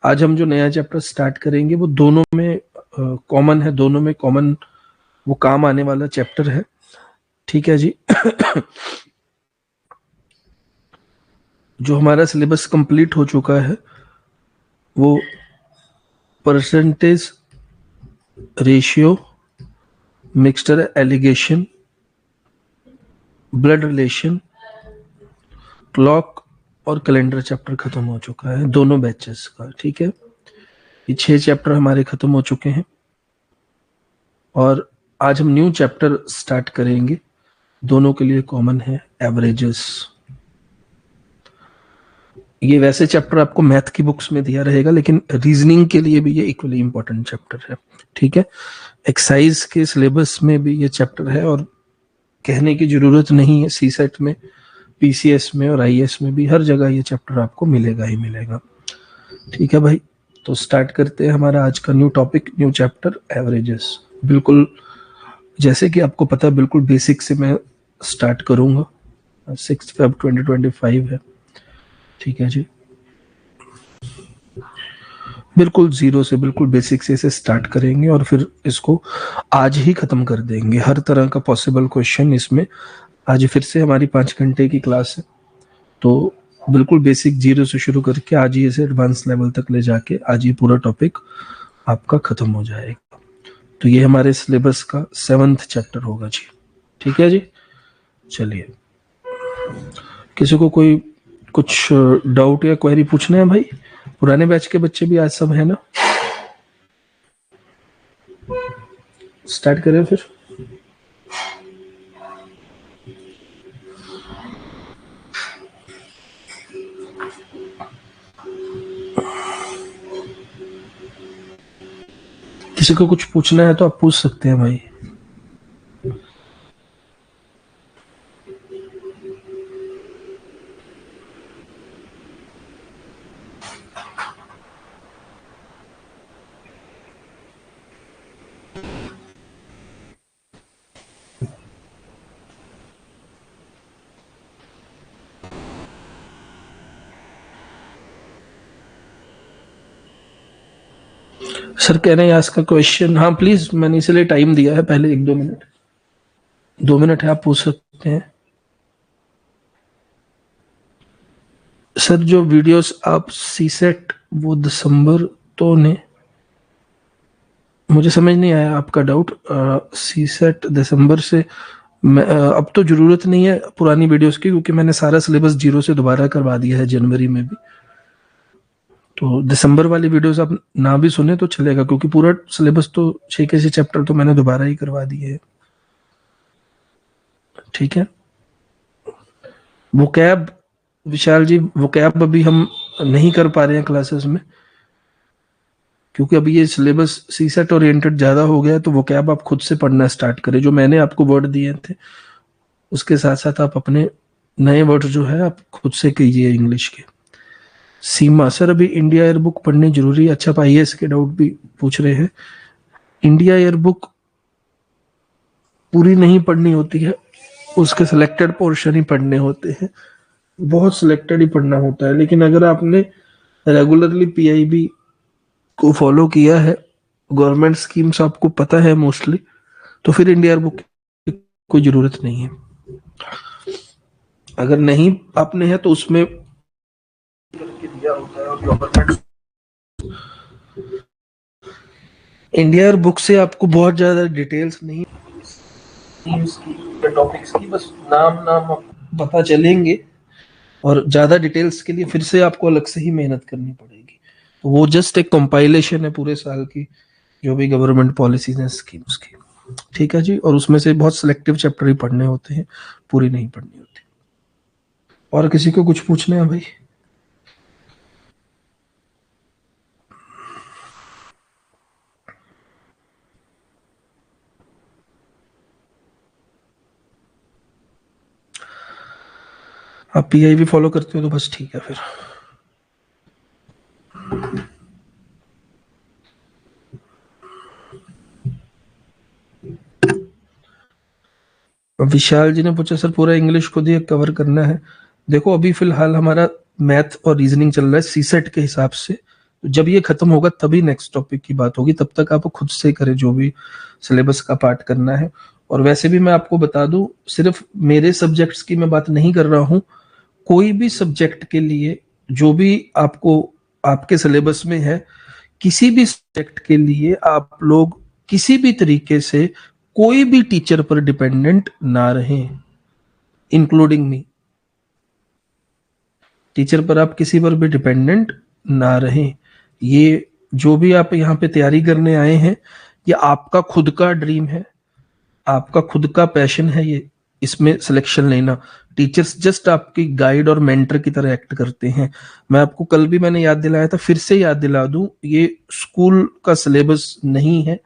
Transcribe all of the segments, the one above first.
आज हम जो नया चैप्टर स्टार्ट करेंगे वो दोनों में कॉमन है, दोनों में कॉमन वो काम आने वाला चैप्टर है। ठीक है जी। जो हमारा सिलेबस कंप्लीट हो चुका है वो percentage ratio, mixture allegation, blood relation, clock और कैलेंडर चैप्टर खत्म हो चुका है दोनों बैचेस का। ठीक है, ये 6 चैप्टर हमारे खत्म हो चुके हैं और आज हम न्यू चैप्टर स्टार्ट करेंगे। दोनों के लिए कॉमन है एवरेजेस। ये वैसे चैप्टर आपको मैथ की बुक्स में दिया रहेगा, लेकिन रीजनिंग के लिए भी ये इक्वली इंपॉर्टेंट चैप्टर है। ठीक है, एक्साइज के सिलेबस में भी ये चैप्टर है और कहने की जरूरत नहीं है, सी सेट में, पीसीएस में और आईएएस में भी हर जगह ये चैप्टर आपको मिलेगा ही मिलेगा। ठीक है भाई, तो स्टार्ट करते हैं हमारा आज का new topic, new chapter averages. बिल्कुल जैसे कि आपको पता है, बिल्कुल बेसिक से मैं स्टार्ट करूंगा। 6 Feb 2025 है। ठीक है जी, बिल्कुल जीरो से, बिल्कुल बेसिक से इसे स्टार्ट करेंगे और फिर इसको आज ही खत्म कर देंगे। हर तरह का पॉसिबल क्वेश्चन इसमें आज फिर से हमारी 5 घंटे की क्लास है, तो बिल्कुल बेसिक जीरो से शुरू करके आज ही इसे एडवांस लेवल तक ले जाके आज ही पूरा टॉपिक आपका खत्म हो जाएगा। तो ये हमारे सिलेबस का 7th चैप्टर होगा जी। ठीक है जी, चलिए, किसी को कोई कुछ डाउट या क्वेरी पूछना है भाई? पुराने बैच के बच्चे भी आज सब है ना? स्टार्ट करें फिर। किसी को कुछ पूछना है तो आप पूछ सकते हैं भाई। सर कह रहे हैं आज का क्वेश्चन, हाँ प्लीज, मैंने इसलिए टाइम दिया है पहले 1-2 मिनट, 2 मिनट है, आप पूछ सकते हैं। सर जो वीडियोस आप सी सेट वो दिसंबर तो ने, मुझे समझ नहीं आया आपका डाउट। सी सेट दिसंबर से अब तो जरूरत नहीं है पुरानी वीडियोस की, क्योंकि मैंने सारा सिलेबस जीरो से दोबारा करवा दिया है जनवरी में भी। तो दिसंबर वाली वीडियोस आप ना भी सुने तो चलेगा, क्योंकि पूरा सिलेबस तो 6 के 6 चैप्टर तो मैंने दोबारा ही करवा दिए है। ठीक है, वो कैब विशाल जी, वो कैब अभी हम नहीं कर पा रहे हैं क्लासेस में, क्योंकि अभी ये सिलेबस सी सेट ओरिएंटेड ज्यादा हो गया है। तो वो कैब आप खुद से पढ़ना स्टार्ट करें, जो मैंने आपको वर्ड दिए थे उसके साथ साथ आप अपने नए वर्ड जो है आप खुद से कीजिए इंग्लिश के। सीमा सर, अभी इंडिया एयर बुक पढ़नी जरूरी है? अच्छा, आईएएस के डाउट भी पूछ रहे हैं। इंडिया एयर बुक पूरी नहीं पढ़नी होती है, उसके सिलेक्टेड पोर्शन ही पढ़ने होते हैं, बहुत सिलेक्टेड ही पढ़ना होता है। लेकिन अगर आपने रेगुलरली पीआईबी को फॉलो किया है, गवर्नमेंट स्कीम्स आपको पता है मोस्टली, तो फिर इंडिया एयर बुक की कोई जरूरत नहीं है। अगर नहीं आपने है तो उसमें दिया होता है, और गवर्नमेंट इंडिया एयर बुक से आपको बहुत ज्यादा डिटेल्स नहीं टॉपिक्स की, बस नाम नाम पता चलेंगे, और ज्यादा डिटेल्स के लिए फिर से आपको अलग से ही मेहनत करनी पड़ेगी। तो वो जस्ट एक कंपाइलेशन है पूरे साल की, जो भी गवर्नमेंट पॉलिसीज हैं, स्कीम्स की। ठीक है जी, और उसमें से बहुत सिलेक्टिव चैप्टर ही पढ़ने होते हैं, पूरी नहीं पढ़नी होती। और किसी को कुछ पूछना है भाई? आप पीआईबी फॉलो करते हो तो बस ठीक है फिर। विशाल जी ने पूछा सर पूरा इंग्लिश को दिए कवर करना है? देखो अभी फिलहाल हमारा मैथ और रीजनिंग चल रहा है सी सेट के हिसाब से, तो जब ये खत्म होगा तभी नेक्स्ट टॉपिक की बात होगी, तब तक आप खुद से करें जो भी सिलेबस का पार्ट करना है। और वैसे भी मैं आपको बता दूं, सिर्फ मेरे सब्जेक्ट्स की मैं बात नहीं कर रहा हूं, कोई भी सब्जेक्ट के लिए जो भी आपको आपके सिलेबस में है, किसी भी सब्जेक्ट के लिए आप लोग किसी भी तरीके से कोई भी टीचर पर डिपेंडेंट ना रहें, इंक्लूडिंग मी। टीचर पर आप किसी पर भी डिपेंडेंट ना रहें। ये जो भी आप यहाँ पे तैयारी करने आए हैं, ये आपका खुद का ड्रीम है, आपका खुद का पैशन है, ये इसमें सिलेक्शन लेना। टीचर्स जस्ट आपकी गाइड और मेंटर की तरह एक्ट करते हैं। मैं आपको कल भी मैंने याद दिलाया था, फिर से याद दिला दूं, ये स्कूल का सिलेबस नहीं है।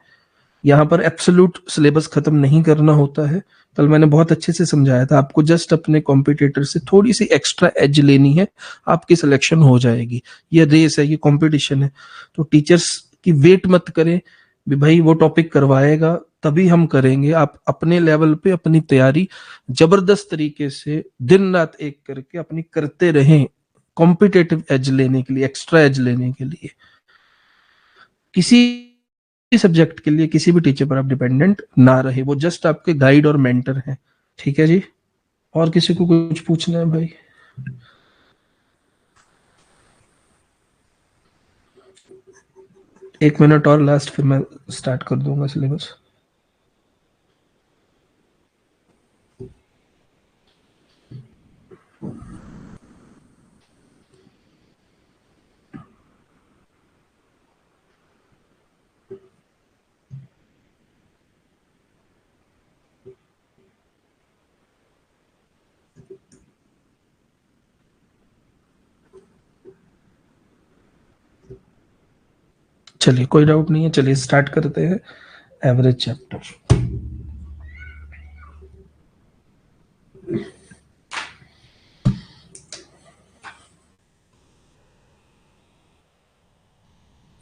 यहाँ पर एब्सोल्यूट सिलेबस खत्म नहीं करना होता है। कल मैंने बहुत अच्छे से समझाया था, आपको जस्ट अपने कॉम्पिटिटर से थोड़ी सी एक्स्ट्रा एज लेनी है, आपकी सिलेक्शन हो जाएगी। ये रेस है, ये कंपटीशन है। तो टीचर्स की वेट मत करें भी भाई वो टॉपिक करवाएगा तभी हम करेंगे। आप अपने लेवल पे अपनी तैयारी जबरदस्त तरीके से दिन रात एक करके अपनी करते रहें, कॉम्पिटेटिव एज लेने के लिए, एक्स्ट्रा एज लेने के लिए। किसी सब्जेक्ट के लिए किसी भी टीचर पर आप डिपेंडेंट ना रहे, वो जस्ट आपके गाइड और मेंटर हैं। ठीक है जी, और किसी को कुछ पूछना है भाई? एक मिनट और लास्ट, फिर मैं स्टार्ट कर दूंगा सिलेबस। चलिए, कोई डाउट नहीं है, चलिए स्टार्ट करते हैं एवरेज चैप्टर।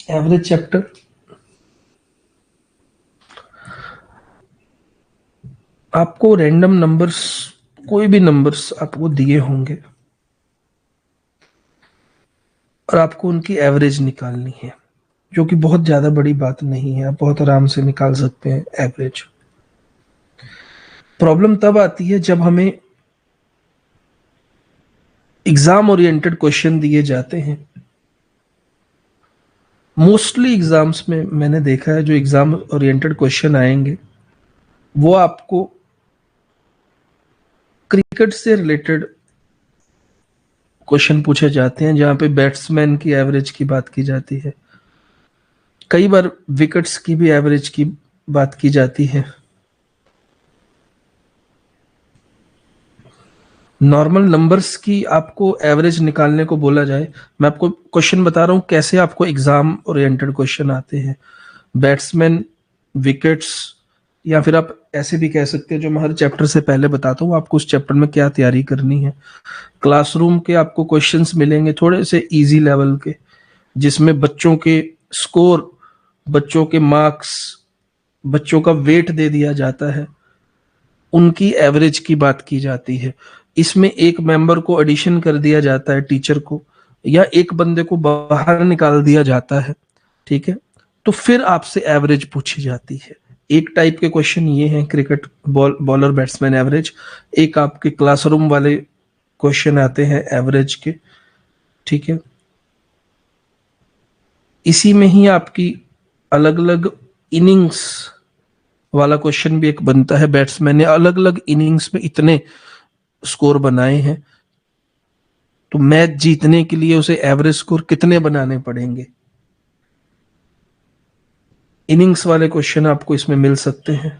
एवरेज चैप्टर आपको रैंडम नंबर्स, कोई भी नंबर्स आपको दिए होंगे और आपको उनकी एवरेज निकालनी है, जो कि बहुत ज्यादा बड़ी बात नहीं है, आप बहुत आराम से निकाल सकते हैं एवरेज। प्रॉब्लम तब आती है जब हमें एग्जाम ओरिएंटेड क्वेश्चन दिए जाते हैं। मोस्टली एग्जाम्स में मैंने देखा है, जो एग्जाम ओरिएंटेड क्वेश्चन आएंगे वो आपको क्रिकेट से रिलेटेड क्वेश्चन पूछे जाते हैं, जहां पे बैट्समैन की एवरेज की बात की जाती है। कई बार विकेट्स की भी एवरेज की बात की जाती है। नॉर्मल नंबर्स की आपको एवरेज निकालने को बोला जाए, मैं आपको क्वेश्चन बता रहा हूं कैसे आपको एग्जाम ओरिएंटेड क्वेश्चन आते हैं। बैट्समैन, विकेट्स, या फिर आप ऐसे भी कह सकते हैं, जो मैं हर चैप्टर से पहले बताता हूँ आपको उस चैप्टर में क्या तैयारी करनी है। क्लासरूम के आपको क्वेश्चंस मिलेंगे थोड़े से इजी लेवल के, जिसमें बच्चों के स्कोर, बच्चों के मार्क्स, बच्चों का वेट दे दिया जाता है, उनकी एवरेज की बात की जाती है। इसमें एक मेंबर को एडिशन कर दिया जाता है, टीचर को, या एक बंदे को बाहर निकाल दिया जाता है। ठीक है, तो फिर आपसे एवरेज पूछी जाती है। एक टाइप के क्वेश्चन ये हैं, क्रिकेट बॉलर बैट्समैन एवरेज। एक आपके क्लासरूम वाले क्वेश्चन आते हैं एवरेज के। ठीक है, इसी में ही आपकी अलग अलग इनिंग्स वाला क्वेश्चन भी एक बनता है। बैट्समैन ने अलग अलग इनिंग्स में इतने स्कोर बनाए हैं, तो मैच जीतने के लिए उसे एवरेज स्कोर कितने बनाने पड़ेंगे। इनिंग्स वाले क्वेश्चन आपको इसमें मिल सकते हैं।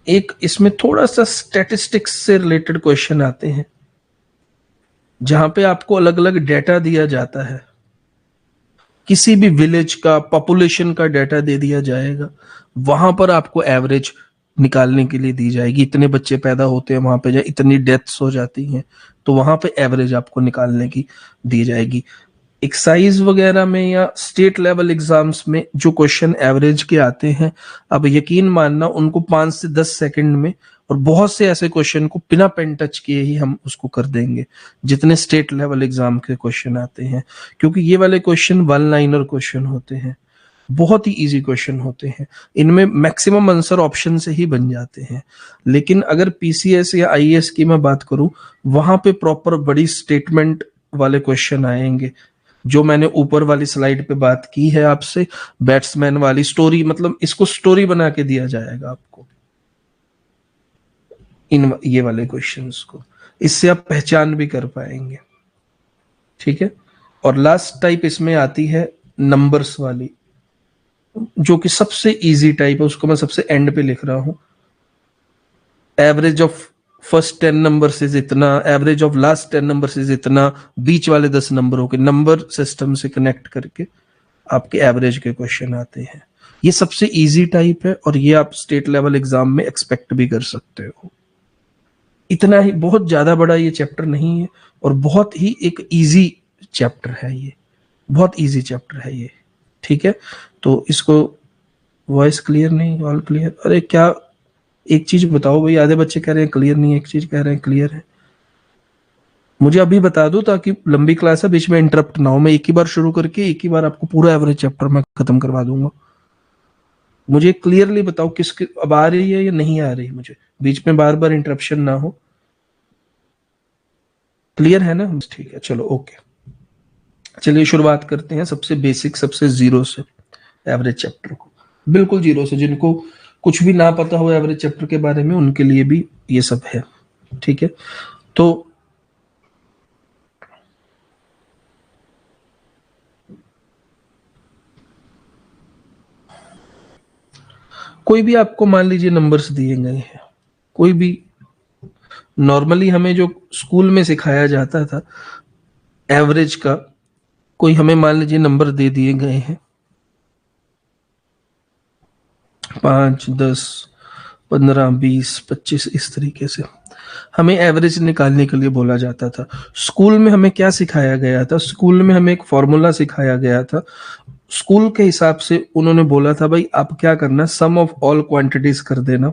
एक इसमें थोड़ा सा स्टैटिस्टिक्स से रिलेटेड क्वेश्चन आते हैं, जहां पे आपको अलग अलग डेटा दिया जाता है। किसी भी विलेज का पॉपुलेशन का डेटा दे दिया जाएगा, वहां पर आपको एवरेज निकालने के लिए दी जाएगी। इतने बच्चे पैदा होते हैं वहां पे, या इतनी डेथ्स हो जाती हैं, तो वहां पे एवरेज आपको निकालने की दी जाएगी। एक्साइज वगैरह में या स्टेट लेवल एग्जाम्स में जो क्वेश्चन एवरेज के आते हैं, अब यकीन मानना उनको 5 से 10 सेकंड में और बहुत से ऐसे क्वेश्चन को बिना पेन टच किए ही हम उसको कर देंगे, जितने स्टेट लेवल एग्जाम के क्वेश्चन आते हैं, क्योंकि ये वाले क्वेश्चन वन लाइनर क्वेश्चन होते हैं, बहुत ही इजी क्वेश्चन होते हैं, इनमें मैक्सिमम आंसर ऑप्शन से ही बन जाते हैं। लेकिन अगर पीसीएस या आईएएस की मैं बात करूं, वहां पे प्रॉपर बड़ी स्टेटमेंट वाले क्वेश्चन आएंगे, जो मैंने ऊपर वाली स्लाइड पे बात की है आपसे, बैट्समैन वाली स्टोरी, मतलब इसको स्टोरी बना के दिया जाएगा आपको, इन ये वाले क्वेश्चंस को, इससे आप पहचान भी कर पाएंगे। ठीक है। और लास्ट टाइप इसमें आती है नंबर्स वाली, जो कि सबसे इजी टाइप है, उसको मैं सबसे एंड पे लिख रहा हूं। Average of first 10 number is इतना, average of last 10 number is इतना, बीच वाले 10 नंबरों के नंबर सिस्टम से कनेक्ट करके आपके एवरेज के क्वेश्चन आते हैं। ये सबसे इजी टाइप है और ये आप स्टेट लेवल एग्जाम में एक्सपेक्ट भी कर सकते हो। इतना ही, बहुत ज्यादा बड़ा ये चैप्टर नहीं है और बहुत ही एक इजी चैप्टर है ये, बहुत इजी चैप्टर है ये। ठीक है। तो इसको, वॉइस क्लियर नहीं, ऑल क्लियर, अरे क्या, एक चीज बताओ भाई, आधे बच्चे कह रहे हैं क्लियर नहीं है, एक चीज कह रहे हैं क्लियर है। मुझे अभी बता दो ताकि लंबी क्लास है, बीच में इंटरप्ट ना हो, मैं एक ही बार शुरू करके एक ही बार आपको पूरा एवरेज चैप्टर में खत्म करवा दूंगा। मुझे क्लियरली बताओ किसकी अब आ रही है या नहीं आ रही, मुझे बीच में बार बार इंटरप्शन ना हो। क्लियर है ना? ठीक है, चलो ओके। चलिए शुरुआत करते हैं सबसे बेसिक, सबसे जीरो से एवरेज चैप्टर को, बिल्कुल जीरो से। जिनको कुछ भी ना पता हो एवरेज चैप्टर के बारे में, उनके लिए भी ये सब है। ठीक है। तो कोई भी आपको मान लीजिए नंबर्स दिए गए हैं, कोई भी, नॉर्मली हमें जो स्कूल में सिखाया जाता था एवरेज का, कोई हमें मान लीजिए नंबर दे दिए गए हैं 5, 10, 15, 20, 25, इस तरीके से हमें एवरेज निकालने के लिए बोला जाता था। स्कूल में हमें क्या सिखाया गया था? स्कूल में हमें एक फॉर्मूला सिखाया गया था। स्कूल के हिसाब से उन्होंने बोला था भाई आप क्या करना, सम ऑफ ऑल क्वांटिटीज कर देना,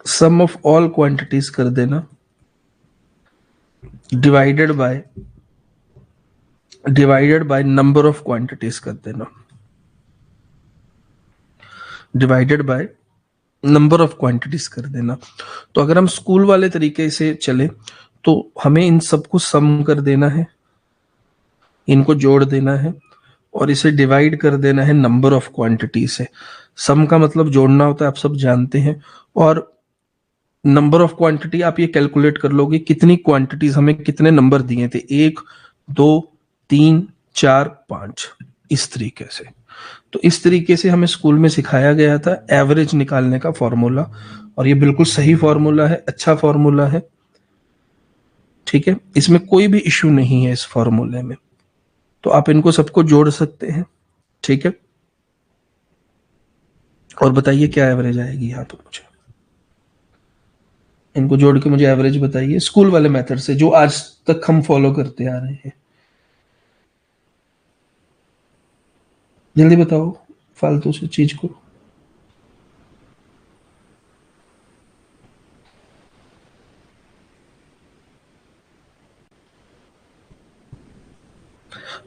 सम ऑफ ऑल क्वांटिटीज कर देना, divided by number of quantities कर देना, divided by number of quantities कर देना। तो अगर हम स्कूल वाले तरीके से चले तो हमें इन सबको सम कर देना है, इनको जोड़ देना है और इसे डिवाइड कर देना है नंबर ऑफ क्वांटिटी से। सम का मतलब जोड़ना होता है, आप सब जानते हैं। और नंबर ऑफ क्वांटिटी आप ये कैलकुलेट कर लोगे कितनी क्वांटिटीज, हमें कितने नंबर दिए थे, 1, 2, 3, 4, 5, इस तरीके से। तो इस तरीके से हमें स्कूल में सिखाया गया था एवरेज निकालने का फॉर्मूला, और ये बिल्कुल सही फॉर्मूला है, अच्छा फॉर्मूला है। ठीक है, इसमें कोई भी इश्यू नहीं है इस फॉर्मूले में, तो आप इनको सबको जोड़ सकते हैं। ठीक है, और बताइए क्या एवरेज आएगी यहाँ पे, मुझे इनको जोड़ के मुझे एवरेज बताइए स्कूल वाले मेथड से, जो आज तक हम फॉलो करते आ रहे हैं। जल्दी बताओ फालतू से चीज को।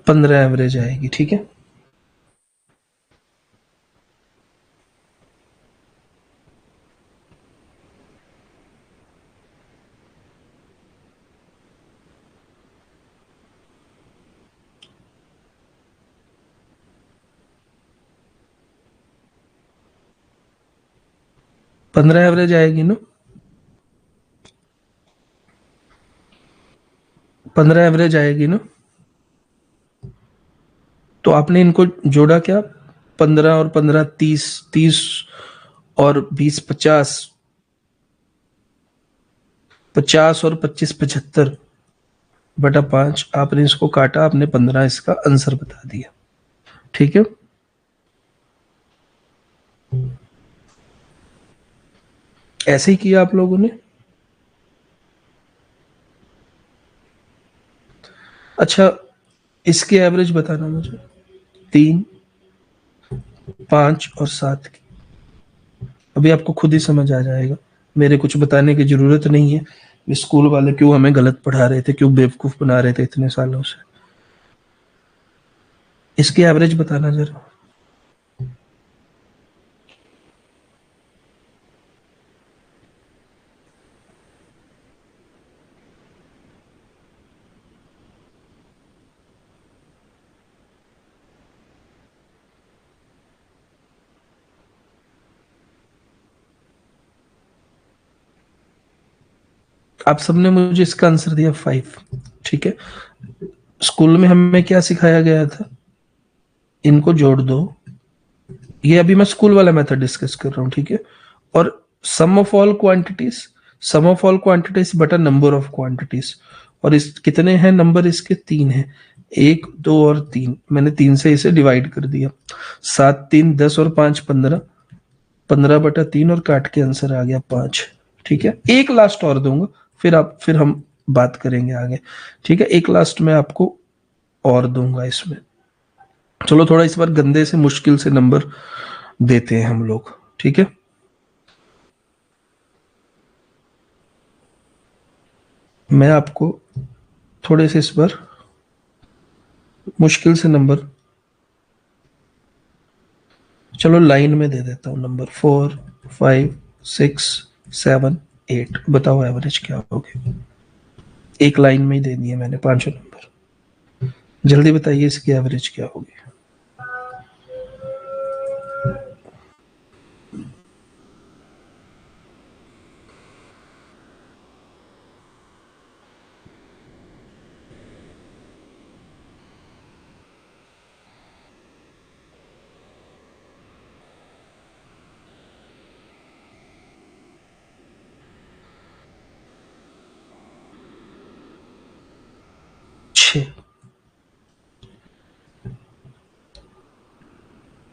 पंद्रह एवरेज आएगी। ठीक है, पंद्रह एवरेज आएगी ना, 15 एवरेज आएगी ना। तो आपने इनको जोड़ा क्या, 15 और 15 30, 30 और 20 50, 50 और 25 75 बटा 5, आपने इसको काटा, आपने 15 इसका आंसर बता दिया। ठीक है, ऐसे ही किया आप लोगों ने। अच्छा, इसके एवरेज बताना मुझे, 3, 5 और 7 की। अभी आपको खुद ही समझ आ जाएगा, मेरे कुछ बताने की जरूरत नहीं है। स्कूल वाले क्यों हमें गलत पढ़ा रहे थे, क्यों बेवकूफ बना रहे थे इतने सालों से। इसकी एवरेज बताना जरा। आप सबने मुझे इसका आंसर दिया 5। ठीक है, स्कूल में हमें क्या सिखाया गया था, इनको जोड़ दो। ये अभी मैं स्कूल वाला मेथड डिस्कस कर रहा हूँ, ठीक है। और sum of all quantities, sum of all quantities बटा नंबर ऑफ क्वांटिटीज। और इस कितने हैं नंबर इसके, 3 हैं, 1 2 और 3। मैंने 3 से इसे डिवाइड कर दिया। 7 3 10 और 5 15, 15 बटा 3 और काट के आंसर आ गया 5। ठीक है, एक लास्ट और दूंगा, फिर हम बात करेंगे आगे। ठीक है, एक लास्ट में आपको और दूंगा इसमें। चलो थोड़ा इस बार गंदे से मुश्किल से नंबर देते हैं हम लोग, ठीक है। मैं आपको थोड़े से इस बार मुश्किल से नंबर, चलो लाइन में दे देता हूं नंबर 4 5 6 7 8। बताओ एवरेज क्या होगी। एक लाइन में ही दे दिए मैंने पांचों नंबर। जल्दी बताइए इसकी एवरेज क्या होगी।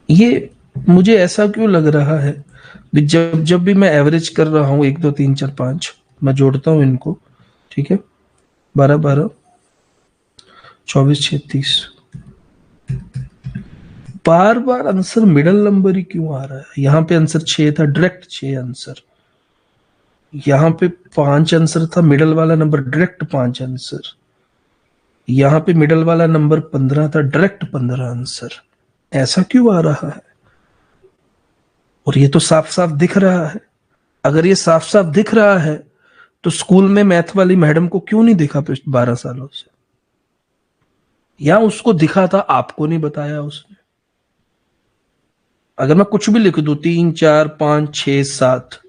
ये मुझे ऐसा क्यों लग रहा है, जब जब भी मैं एवरेज कर रहा हूं 1 2 3 4 5, मैं जोड़ता हूं इनको, ठीक है, 12 12 24 36, बार बार आंसर मिडल नंबर ही क्यों आ रहा है। यहां पे आंसर 6 था, डायरेक्ट 6 आंसर। यहां पे 5 आंसर था, मिडल वाला नंबर डायरेक्ट 5 आंसर। यहां पे मिडल वाला नंबर 15 था, डायरेक्ट 15 आंसर। ऐसा क्यों आ रहा है। और ये तो साफ साफ दिख रहा है। अगर ये साफ साफ दिख रहा है तो स्कूल में मैथ वाली मैडम को क्यों नहीं दिखा 12 सालों से, या उसको दिखा था आपको नहीं बताया उसने। अगर मैं कुछ भी लिख दूं 3 4 5 6 7,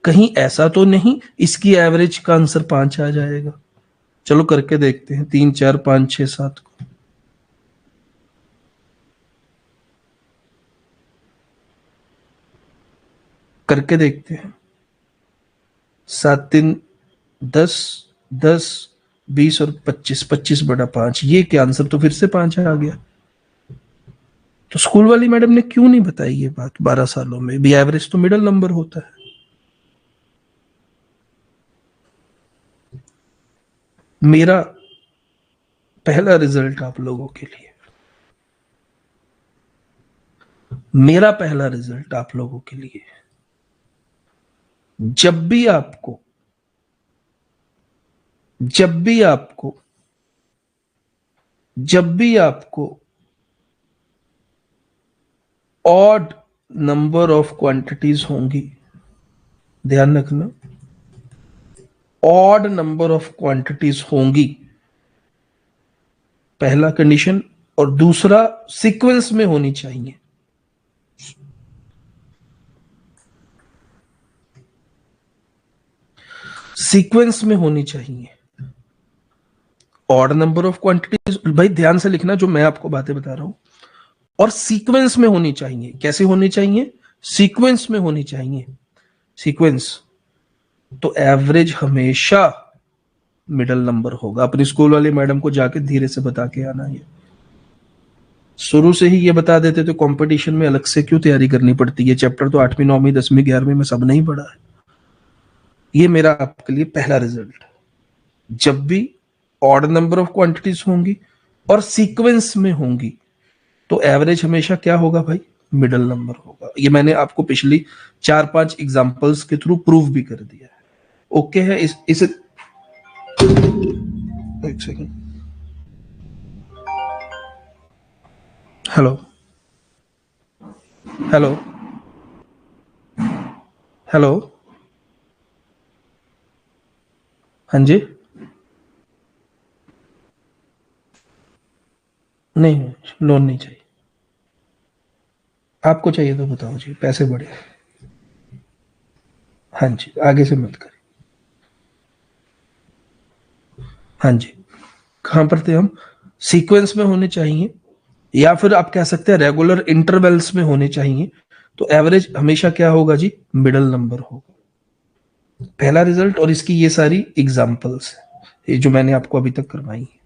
कहीं ऐसा तो नहीं इसकी एवरेज का आंसर 5 आ जाएगा। चलो करके देखते हैं 3 4 5 6 7 को। करके देखते हैं। 7 3 10 10 20 और 25, 25 बटा 5, ये क्या आंसर तो फिर से 5 आ गया। तो स्कूल वाली मैडम ने क्यों नहीं बताई ये बात। 12 सालों में भी एवरेज तो मिडल नंबर होता है। मेरा पहला रिजल्ट आप लोगों के लिए, मेरा पहला रिजल्ट आप लोगों के लिए, जब भी आपको, जब भी आपको, जब भी आपको ऑड नंबर ऑफ क्वांटिटीज होंगी, ध्यान रखना, ऑड नंबर ऑफ क्वांटिटीज होंगी, पहला कंडीशन। और दूसरा सीक्वेंस में होनी चाहिए। सीक्वेंस में होनी चाहिए ऑड नंबर ऑफ क्वांटिटीज। भाई ध्यान से लिखना जो मैं आपको बातें बता रहा हूं। और सीक्वेंस में होनी चाहिए। कैसे होनी चाहिए, सीक्वेंस में होनी चाहिए। सीक्वेंस तो एवरेज हमेशा मिडल नंबर होगा। अपनी स्कूल वाली मैडम को जाके धीरे से बता के आना। ये शुरू से ही ये बता देते तो कंपटीशन में अलग से क्यों तैयारी करनी पड़ती है। चैप्टर तो 8वीं 9वीं 10वीं 11वीं में सब नहीं पढ़ा है। ये मेरा आपके लिए पहला रिजल्ट। जब भी ऑड नंबर ऑफ क्वांटिटीज होंगी और सीक्वेंस में होंगी तो एवरेज हमेशा क्या होगा भाई, मिडल नंबर होगा। ये मैंने आपको पिछली 4-5 एग्जांपल्स के थ्रू प्रूव भी कर दिया है। ओके है। इस एक सेकेंड। हेलो हेलो हेलो, हाँ जी। नहीं, लोन नहीं चाहिए। आपको चाहिए तो बताओ जी, पैसे बढ़े। हाँ जी, आगे से मत करें। हाँ जी, कहाँ पर थे हम? सीक्वेंस में होने चाहिए, या फिर आप कह सकते हैं रेगुलर इंटरवल्स में होने चाहिए। तो एवरेज हमेशा क्या होगा जी? मिडल नंबर होगा। पहला रिजल्ट, और इसकी ये सारी एग्जांपल्स है ये जो मैंने आपको अभी तक करवाई है।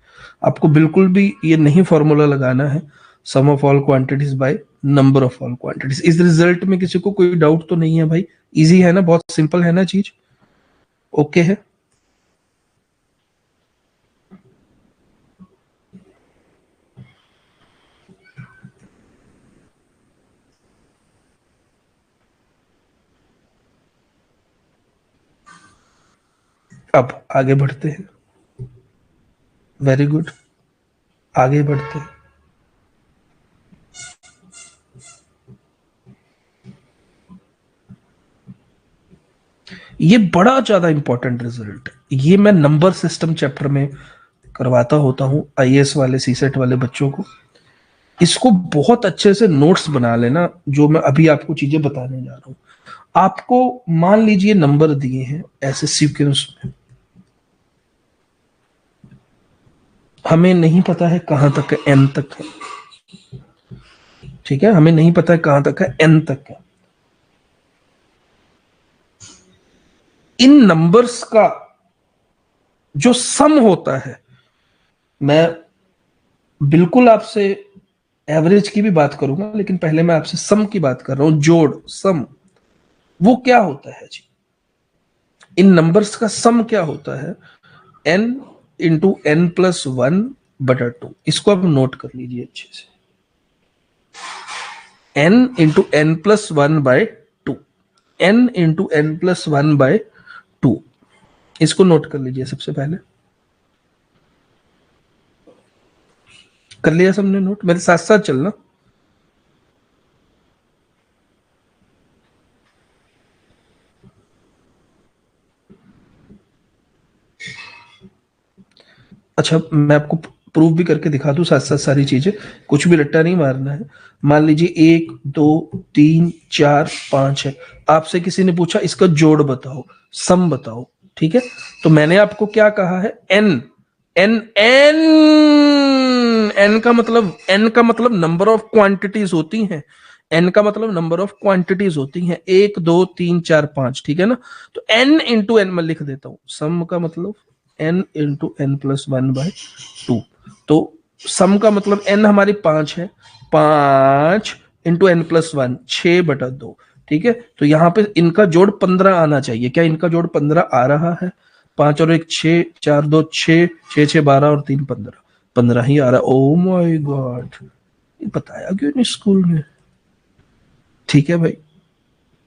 आपको बिल्कुल भी ये नहीं फॉर्मूला लगाना है sum of all quantities by number of all quantities. इस रिजल्ट में किसी को कोई डाउट तो नहीं है भाई? इजी है ना, बहुत सिंपल है ना चीज? ओके है। अब आगे बढ़ते हैं। वेरी गुड, आगे बढ़ते हैं। ये बड़ा ज्यादा इंपॉर्टेंट रिजल्ट, ये मैं नंबर सिस्टम चैप्टर में करवाता होता हूँ आईएएस वाले सीसेट वाले बच्चों को। इसको बहुत अच्छे से नोट्स बना लेना, जो मैं अभी आपको चीजें बताने जा रहा हूँ। आपको मान लीजिए नंबर दिए हैं ऐसे सीक्वेंस में, हमें नहीं पता है कहां तक है, एन तक है। ठीक है, हमें नहीं पता है कहां तक है, एन तक है। इन नंबर्स का जो सम होता है, मैं बिल्कुल आपसे एवरेज की भी बात करूंगा, लेकिन पहले मैं आपसे सम की बात कर रहा हूं, जोड़, सम। वो क्या होता है जी? इन नंबर्स का सम क्या होता है? N into n plus one बटा टू। इसको आप नोट कर लीजिए अच्छे से। N into n plus one by two. N into n plus one by two, इसको नोट कर लीजिए सबसे पहले। कर लिया सबने नोट? मेरे साथ साथ चलना। अच्छा, मैं आपको प्रूव भी करके दिखा दूं साथ साथ सारी चीजें, कुछ भी रट्टा नहीं मारना है। मान लीजिए 1 2 3 4 5 है, आपसे किसी ने पूछा इसका जोड़ बताओ, सम बताओ। ठीक है, तो मैंने आपको क्या कहा है? एन। एन एन एन का मतलब नंबर ऑफ क्वांटिटीज होती हैं। एन का मतलब नंबर ऑफ क्वांटिटीज होती हैं, 1 2 3 4 5। ठीक है ना? तो एन इंटू एन मैं लिख देता हूं, सम का मतलब n into n plus one by two. तो सम का मतलब एन हमारी 5 है, 5 इंटू एन प्लस वन, 6/2। ठीक है, तो यहां पे इनका जोड़ 15 आना चाहिए। क्या इनका जोड़ 15 आ रहा है? 5 और 1 6, 4 2 6, 6 6 12 और 3 15, 15 ही आ रहा है। ओ माय गॉड, बताया क्यों नहीं स्कूल में? ठीक है भाई,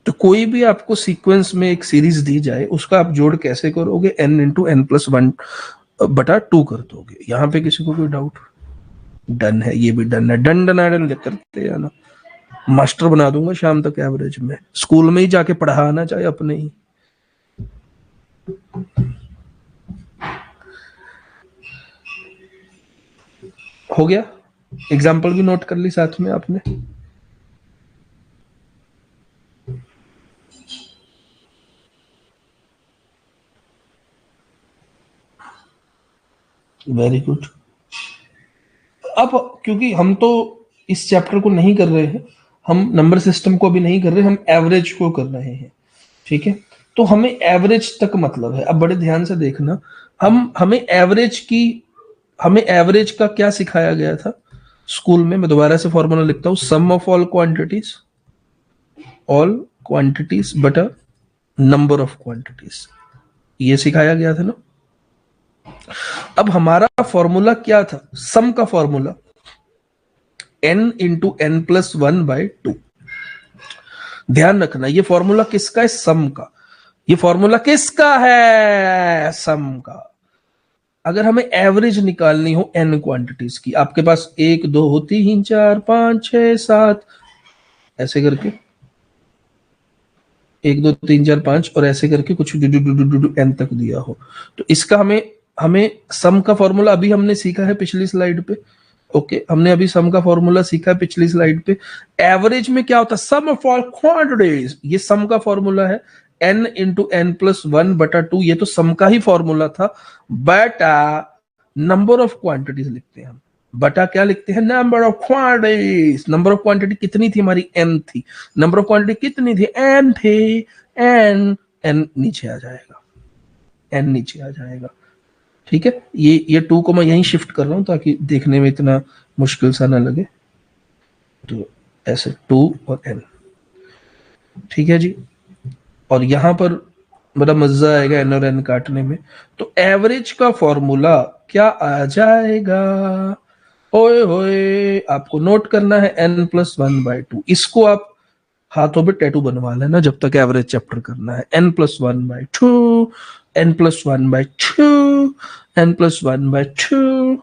तो कोई भी आपको सीक्वेंस में एक सीरीज दी जाए, उसका आप जोड़ कैसे करोगे? N into n plus one बटा टू कर दोगे। यहां पे किसी को कोई डाउट? डन है, ये भी डन है। डन डन डन करते हैं ना, मास्टर बना दूंगा शाम तक एवरेज में, स्कूल में ही जाके पढ़ाना चाहे अपने ही। हो गया, एग्जाम्पल भी नोट कर ली साथ में आपने। Very good. अब क्योंकि हम तो इस चैप्टर को नहीं कर रहे हैं, हम नंबर सिस्टम को अभी नहीं कर रहे, हम एवरेज को कर रहे हैं। ठीक है, तो हमें एवरेज तक मतलब है। अब बड़े ध्यान से देखना, हमें एवरेज का क्या सिखाया गया था स्कूल में? मैं दोबारा से फॉर्मूला लिखता हूं, सम ऑफ ऑल क्वांटिटीज बटा नंबर ऑफ क्वांटिटीज। ये सिखाया गया था ना। अब हमारा फॉर्मूला क्या था? सम का formula n into n plus 1/2। ध्यान रखना ये फॉर्मूला किसका है, सम का। ये फॉर्मूला किसका है, सम का। अगर हमें एवरेज निकालनी हो n क्वांटिटीज की, आपके पास 1 2 3 4 5 6 7 ऐसे करके 1 2 3 4 5 और ऐसे करके कुछ n तक दिया हो, तो इसका हमें हमें सम का फॉर्मूला अभी हमने सीखा है पिछली स्लाइड पे। ओके हमने अभी सम का फॉर्मूला सीखा है पिछली स्लाइड पे। एवरेज में क्या होता है, सम ऑफ ऑल क्वांटिटीज, ये सम का फॉर्मूला है। n इंटू एन प्लस 1/2, ये तो सम का ही फॉर्मूला था, बटा नंबर ऑफ क्वांटिटीज लिखते हैं हम। बटा क्या लिखते हैं, number of quantities. Number of quantity कितनी थी हमारी, n थी। नंबर ऑफ क्वांटिटी कितनी थी, n थी। n नीचे आ जाएगा, n नीचे आ जाएगा। ठीक है, ये 2 को मैं यहीं शिफ्ट कर रहा हूं ताकि देखने में इतना मुश्किल सा ना लगे। तो ऐसे 2 और n, ठीक है जी। और यहां पर बड़ा मजा आएगा n और n काटने में। तो एवरेज का फॉर्मूला क्या आ जाएगा, ओए होए, आपको नोट करना है n प्लस 1/2। इसको आप हाथों पे टैटू बनवा लेना जब तक एवरेज चैप्टर करना है। n plus 1/2, n plus 1/2, n plus 1/2।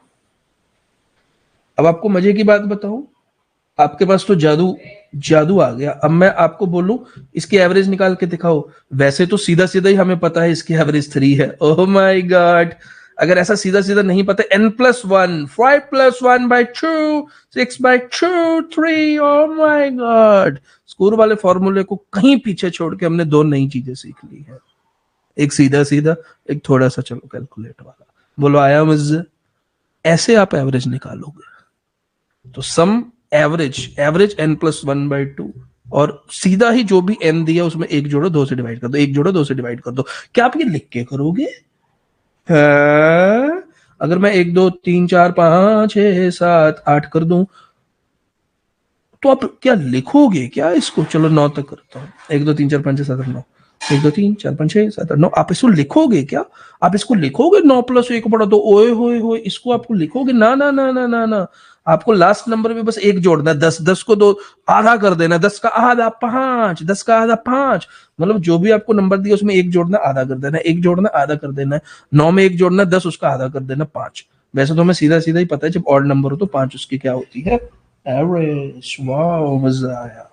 अब आपको मजे की बात बताऊं, आपके पास तो जादू जादू आ गया। अब मैं आपको बोलूं इसकी एवरेज निकाल के दिखाओ, वैसे तो सीधा सीधा ही हमें पता है इसकी एवरेज 3 है। ओह माय गॉड, अगर ऐसा सीधा सीधा नहीं पता, n plus 1, 5 plus 1/2, 6/2, 3, oh my God. School वाले फॉर्मूले को कहीं पीछे छोड़ के हमने 2 नई चीजें सीख ली है, एक सीधा सीधा, एक थोड़ा सा चलो कैलकुलेट वाला। बोलो आया मुझे, ऐसे आप एवरेज निकालोगे। तो सम एवरेज, एवरेज n प्लस 1/2, और सीधा ही जो भी n दिया उसमें 1 जोड़ो 2 से डिवाइड कर दो, 1 जोड़ो 2 से डिवाइड कर दो। क्या आप ये लिख के करोगे? अगर मैं 1 2 3 4 5 6 7 8 कर दूं तो आप क्या लिखोगे क्या इसको? चलो 9 तक करता हूँ, 1 2 3 4 5 6 7 8 9, 1 2 3 4 5 6 7 8 9। आप इसको लिखोगे क्या? आप इसको लिखोगे 9 प्लस 1 बड़ा 2, ओए होए होए, इसको आपको लिखोगे? ना ना ना ना ना ना, आपको लास्ट नंबर में बस 1 जोड़ना है। 10, 10 को 2 आधा कर देना, 10 का आधा 5, 10 का आधा 5, मतलब जो भी आपको नंबर दिया उसमें 1 जोड़ना, आधा कर देना, 1 जोड़ना, आधा कर देना है। 9 में 1 जोड़ना, 10 उसका आधा कर देना, 5। वैसे तो हमें सीधा सीधा ही पता है जब ऑड नंबर हो तो 5 उसकी क्या होती है, एवरेज। वाओ मजा आया।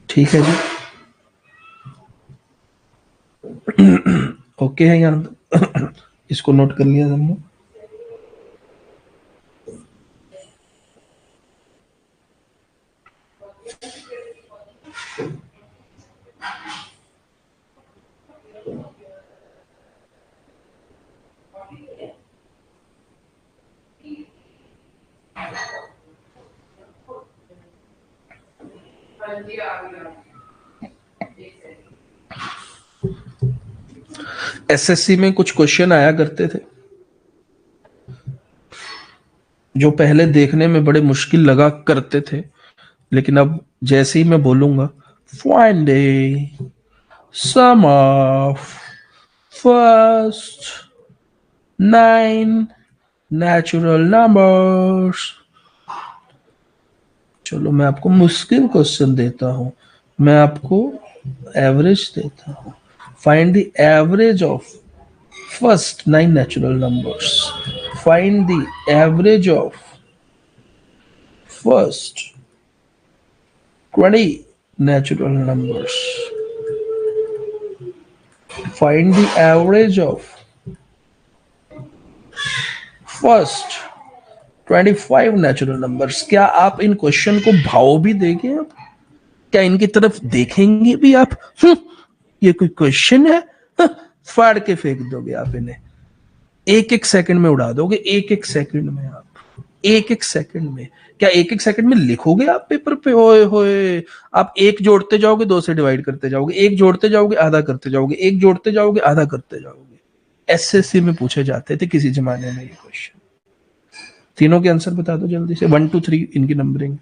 ठीक है जी, ओके है यहाँ इसको नोट कर लिया हमने। एसएससी में कुछ क्वेश्चन आया करते थे जो पहले देखने में बड़े मुश्किल लगा करते थे, लेकिन अब जैसे ही मैं बोलूंगा find the sum of first 9 natural numbers, चलो मैं आपको मुश्किल क्वेश्चन देता हूं, मैं आपको एवरेज देता हूं। Find the average of first 9 natural numbers. Find the average of first 20 natural numbers. Find the average of first 25 natural numbers. क्या आप इन क्वेश्चन को भाव भी देंगे? आप क्या इनकी तरफ देखेंगे भी आप? ये कोई क्वेश्चन है? फाड़ के फेंक दोगे आप इन्हें, एक एक सेकंड में उड़ा दोगे, एक एक सेकंड में आप, एक एक सेकंड में। क्या एक एक सेकंड में लिखोगे आप पेपर पे? होए होए, आप एक जोड़ते जाओगे 2 से डिवाइड करते जाओगे, एक जोड़ते जाओगे आधा करते जाओगे, एक जोड़ते जाओगे आधा करते जाओगे। एसएससी में पूछे जाते थे किसी जमाने में ये क्वेश्चन। तीनों के आंसर बता दो जल्दी से, 1 2 3 इनकी नंबरिंग।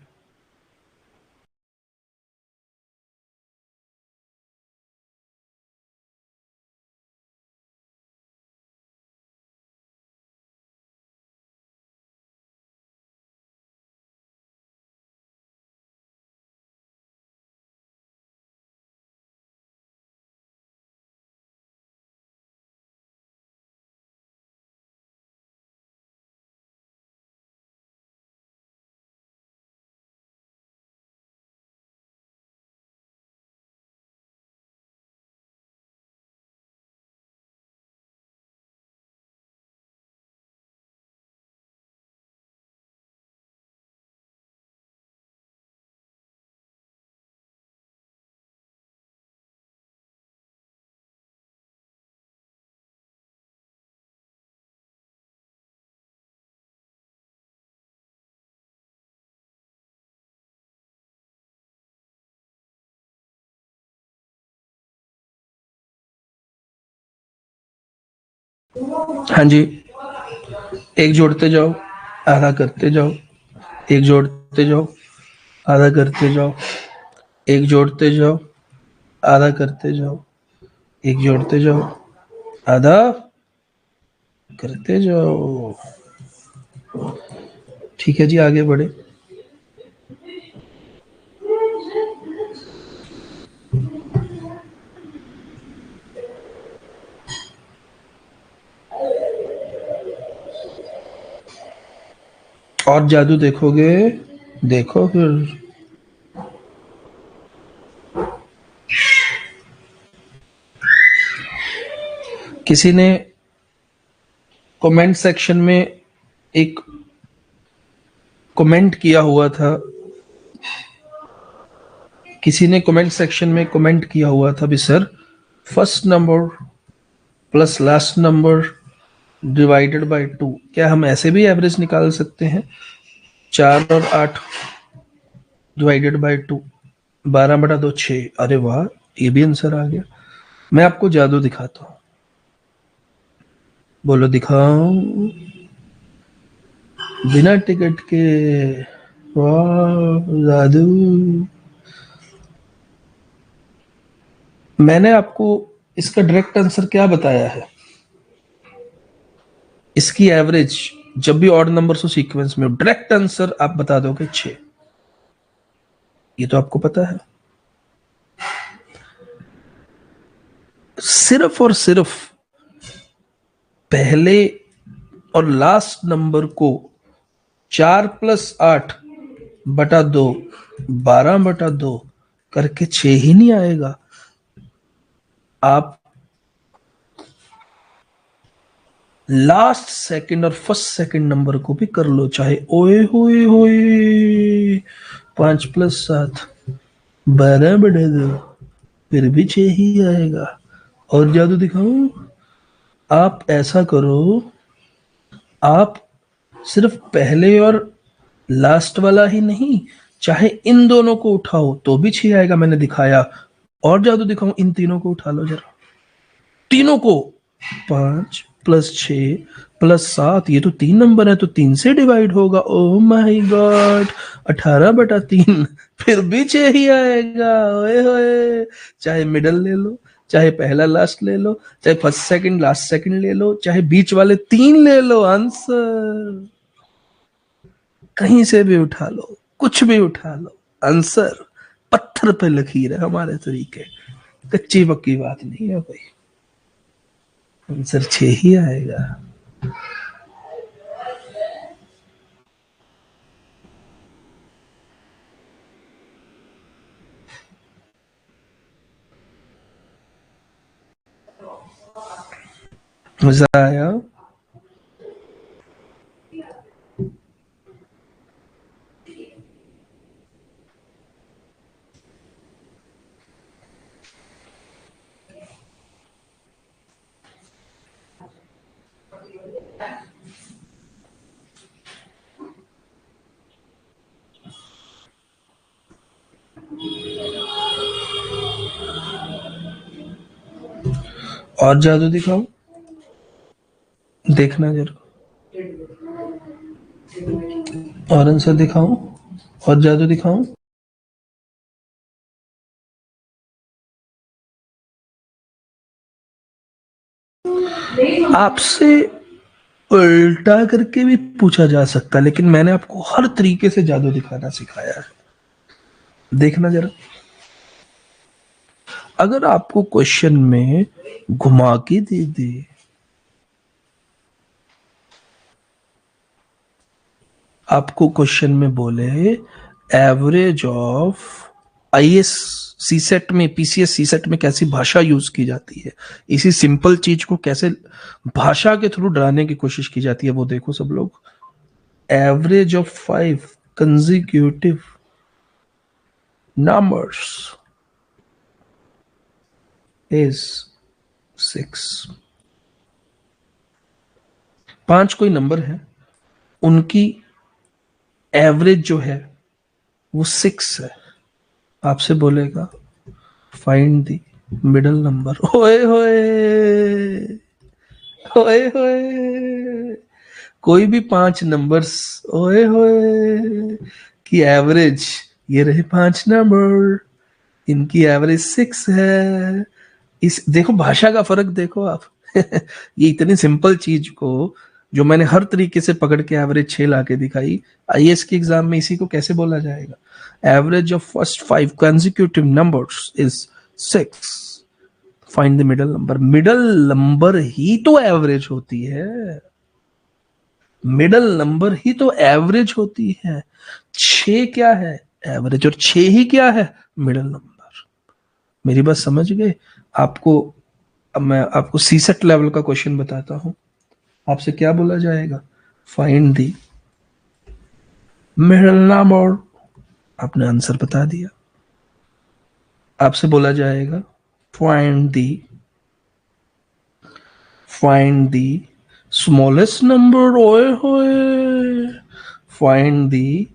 हाँ जी, एक जोड़ते जाओ, आधा करते जाओ, एक जोड़ते जाओ, आधा करते जाओ, एक जोड़ते जाओ, आधा करते जाओ, एक जोड़ते जाओ, आधा करते जाओ। ठीक है जी, आगे बढ़े। और जादू देखोगे? देखो फिर। किसी ने कमेंट सेक्शन में एक कमेंट किया हुआ था, किसी ने कमेंट सेक्शन में कमेंट किया हुआ था भी sir, first number plus last number divided by 2, क्या हम ऐसे भी एवरेज निकाल सकते हैं? 4 और 8 डिवाइडेड बाय 2, 12/2 6। अरे वाह, ये भी आंसर आ गया। मैं आपको जादू दिखाता हूँ, बोलो दिखाओ। बिना टिकट के। वाह, जादू। मैंने आपको इसका डायरेक्ट आंसर क्या बताया है? इसकी एवरेज जब भी ऑड नंबर्स हो सीक्वेंस में, डायरेक्ट आंसर आप बता दोगे 6। ये तो आपको पता है। सिर्फ और सिर्फ पहले और लास्ट नंबर को 4+8/2, 12/2 करके 6 ही नहीं आएगा। आप लास्ट सेकंड और फर्स्ट सेकंड नंबर को भी कर लो, चाहे ओए होए होए 5+7 12/2, फिर भी 6 ही आएगा। और जादू दिखाऊं? आप ऐसा करो, आप सिर्फ पहले और लास्ट वाला ही नहीं, चाहे इन दोनों को उठाओ तो भी 6 आएगा, मैंने दिखाया। और जादू दिखाऊं, इन तीनों को उठा लो जरा, तीनों को। 5+6+7, ये तो 3 नंबर है, तो 3 से डिवाइड होगा। ओ माय गॉड, 18/3, फिर भी 6 ही आएगा। ओए होए, चाहे मिडल ले लो, चाहे पहला लास्ट ले लो, चाहे फर्स्ट सेकंड लास्ट सेकंड ले लो, चाहे बीच वाले 3 ले लो, आंसर कहीं से भी उठा लो, कुछ भी उठा लो, आंसर पत्थर पे लकीर है हमारे तरीके, कच्ची पक्की बात नहीं है भाई, आंसर 6 ही आएगा। मजा आया? और जादू दिखाऊं? देखना जरा। और आंसर दिखाऊं? और जादू दिखाऊं? आपसे उल्टा करके भी पूछा जा सकता, लेकिन मैंने आपको हर तरीके से जादू दिखाना सिखाया है। देखना जरा। अगर आपको क्वेश्चन में घुमा के दे दे, आपको क्वेश्चन में बोले average of IAS CSAT में, पीसीएस सी सेट में कैसी भाषा यूज की जाती है, इसी सिंपल चीज को कैसे भाषा के थ्रू डराने की कोशिश की जाती है, वो देखो सब लोग। Average of 5 consecutive numbers is 6। 5 कोई नंबर है, उनकी एवरेज जो है वो 6 है। आपसे बोलेगा फाइंड द मिडल नंबर। ओए होए, ओए होए, कोई भी 5 नंबर्स, ओए होए की एवरेज, ये रहे 5 नंबर, इनकी एवरेज 6 है। इस देखो भाषा का फर्क देखो आप। ये इतनी सिंपल चीज को जो मैंने हर तरीके से पकड़ के एवरेज 6 ला के दिखाई, आईएएस के एग्जाम में इसी को कैसे बोला जाएगा? Average of first 5 consecutive numbers is 6, find the middle number. Middle number ही तो एवरेज होती है, मिडल नंबर ही तो एवरेज होती है। 6 क्या है? एवरेज। और 6 ही क्या है? Middle number. मेरी बात समझ गए? आपको अब मैं आपको सीसेट लेवल का क्वेश्चन बताता हूं। आपसे क्या बोला जाएगा? Find the middle number. आपने आंसर बता दिया। आपसे बोला जाएगा फाइंड दी स्मॉलेस्ट नंबर। ओए होए, find the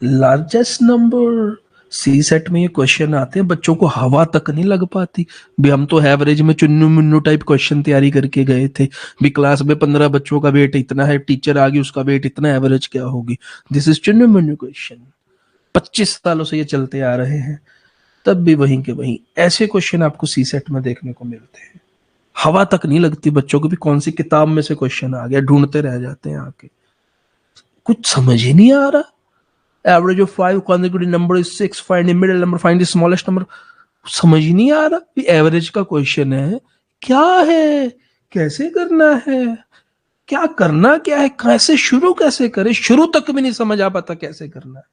largest number. CSAT में ये क्वेश्चन आते हैं, बच्चों को हवा तक नहीं लग पाती भी। हम तो एवरेज में चुन्नू मुन्नू टाइप क्वेश्चन तैयारी करके गए थे भी। क्लास में 15 बच्चों का वेट इतना है, टीचर आ गई उसका वेट इतना, एवरेज क्या होगी? This is Chunnu Munnu question. 25 सालों से ये चलते आ रहे हैं, तब भी वहीं के वहीं ऐसे क्वेश्चन आपको सी सेट में देखने को मिलते हैं। हवा तक नहीं लगती बच्चों को भी, कौन सी किताब में से क्वेश्चन आ गया, ढूंढते रह जाते हैं आके। कुछ समझ ही नहीं आ रहा। Average of 5 consecutive number is 6, find the middle number, find the smallest number। समझ ही नहीं आ रहा कि एवरेज का क्वेश्चन है, क्या है, कैसे करना है, क्या करना क्या है, कैसे शुरू कैसे करें, शुरू तक भी नहीं समझ आ पाता कैसे करना है।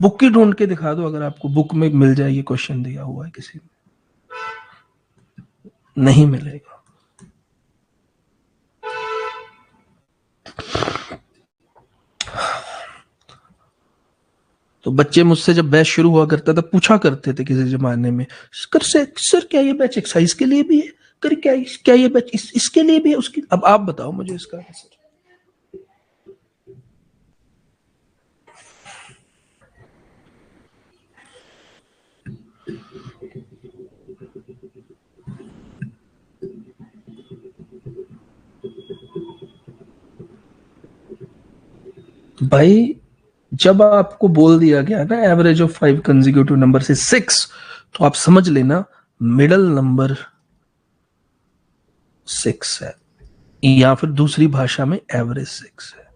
बुक ही ढूंढ के दिखा दो, अगर आपको बुक में मिल जाए ये क्वेश्चन दिया हुआ है किसी में, नहीं मिलेगा। तो बच्चे मुझसे जब बैच शुरू हुआ करता था पूछा करते थे किसी जमाने में, सर क्या ये बैच एक्सरसाइज के लिए भी है? कर क्या ये बैच इसके लिए भी है उसकी? अब आप बताओ मुझे इसका आंसर। भाई जब आपको बोल दिया गया ना एवरेज ऑफ 5 कंसेक्यूटिव नंबर से 6, तो आप समझ लेना मिडल नंबर 6 है, या फिर दूसरी भाषा में एवरेज 6 है।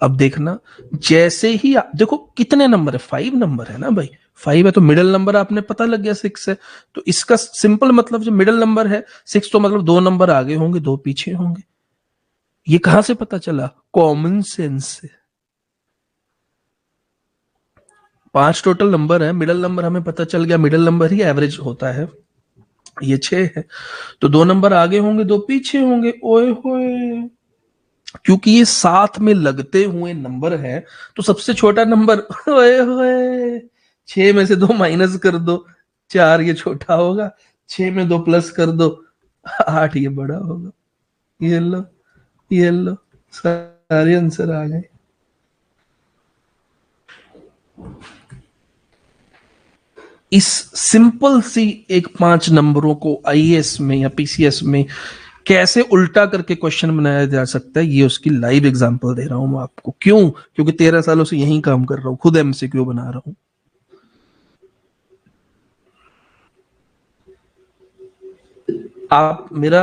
अब देखना, जैसे ही आप देखो कितने नंबर है, 5 नंबर है ना भाई, 5 है तो मिडल नंबर आपने पता लग गया 6 है। तो इसका सिंपल मतलब जो मिडल नंबर है 6, तो मतलब 2 नंबर आगे होंगे 2 पीछे होंगे। ये कहां से पता चला? कॉमन सेंस से। 5 टोटल नंबर है, मिडल नंबर हमें पता चल गया, मिडल नंबर ही एवरेज होता है, ये 6 है, तो 2 नंबर आगे होंगे 2 पीछे होंगे। ओए होए, क्योंकि ये साथ में लगते हुए नंबर है तो सबसे छोटा नंबर, ओए होए, 6 में से 2 माइनस कर दो, 4 ये छोटा होगा, 6 में 2 प्लस कर दो, 8 ये बड़ा होगा। ये लो, ये लो, सारे आंसर आ गए। इस सिंपल सी एक 5 नंबरों को आईएएस में या पीसीएस में कैसे उल्टा करके क्वेश्चन बनाया जा सकता है, ये उसकी लाइव एग्जांपल दे रहा हूं मैं आपको। क्यों? क्योंकि 13 सालों से यही काम कर रहा हूं, खुद एमसीक्यू बना रहा हूं। आप मेरा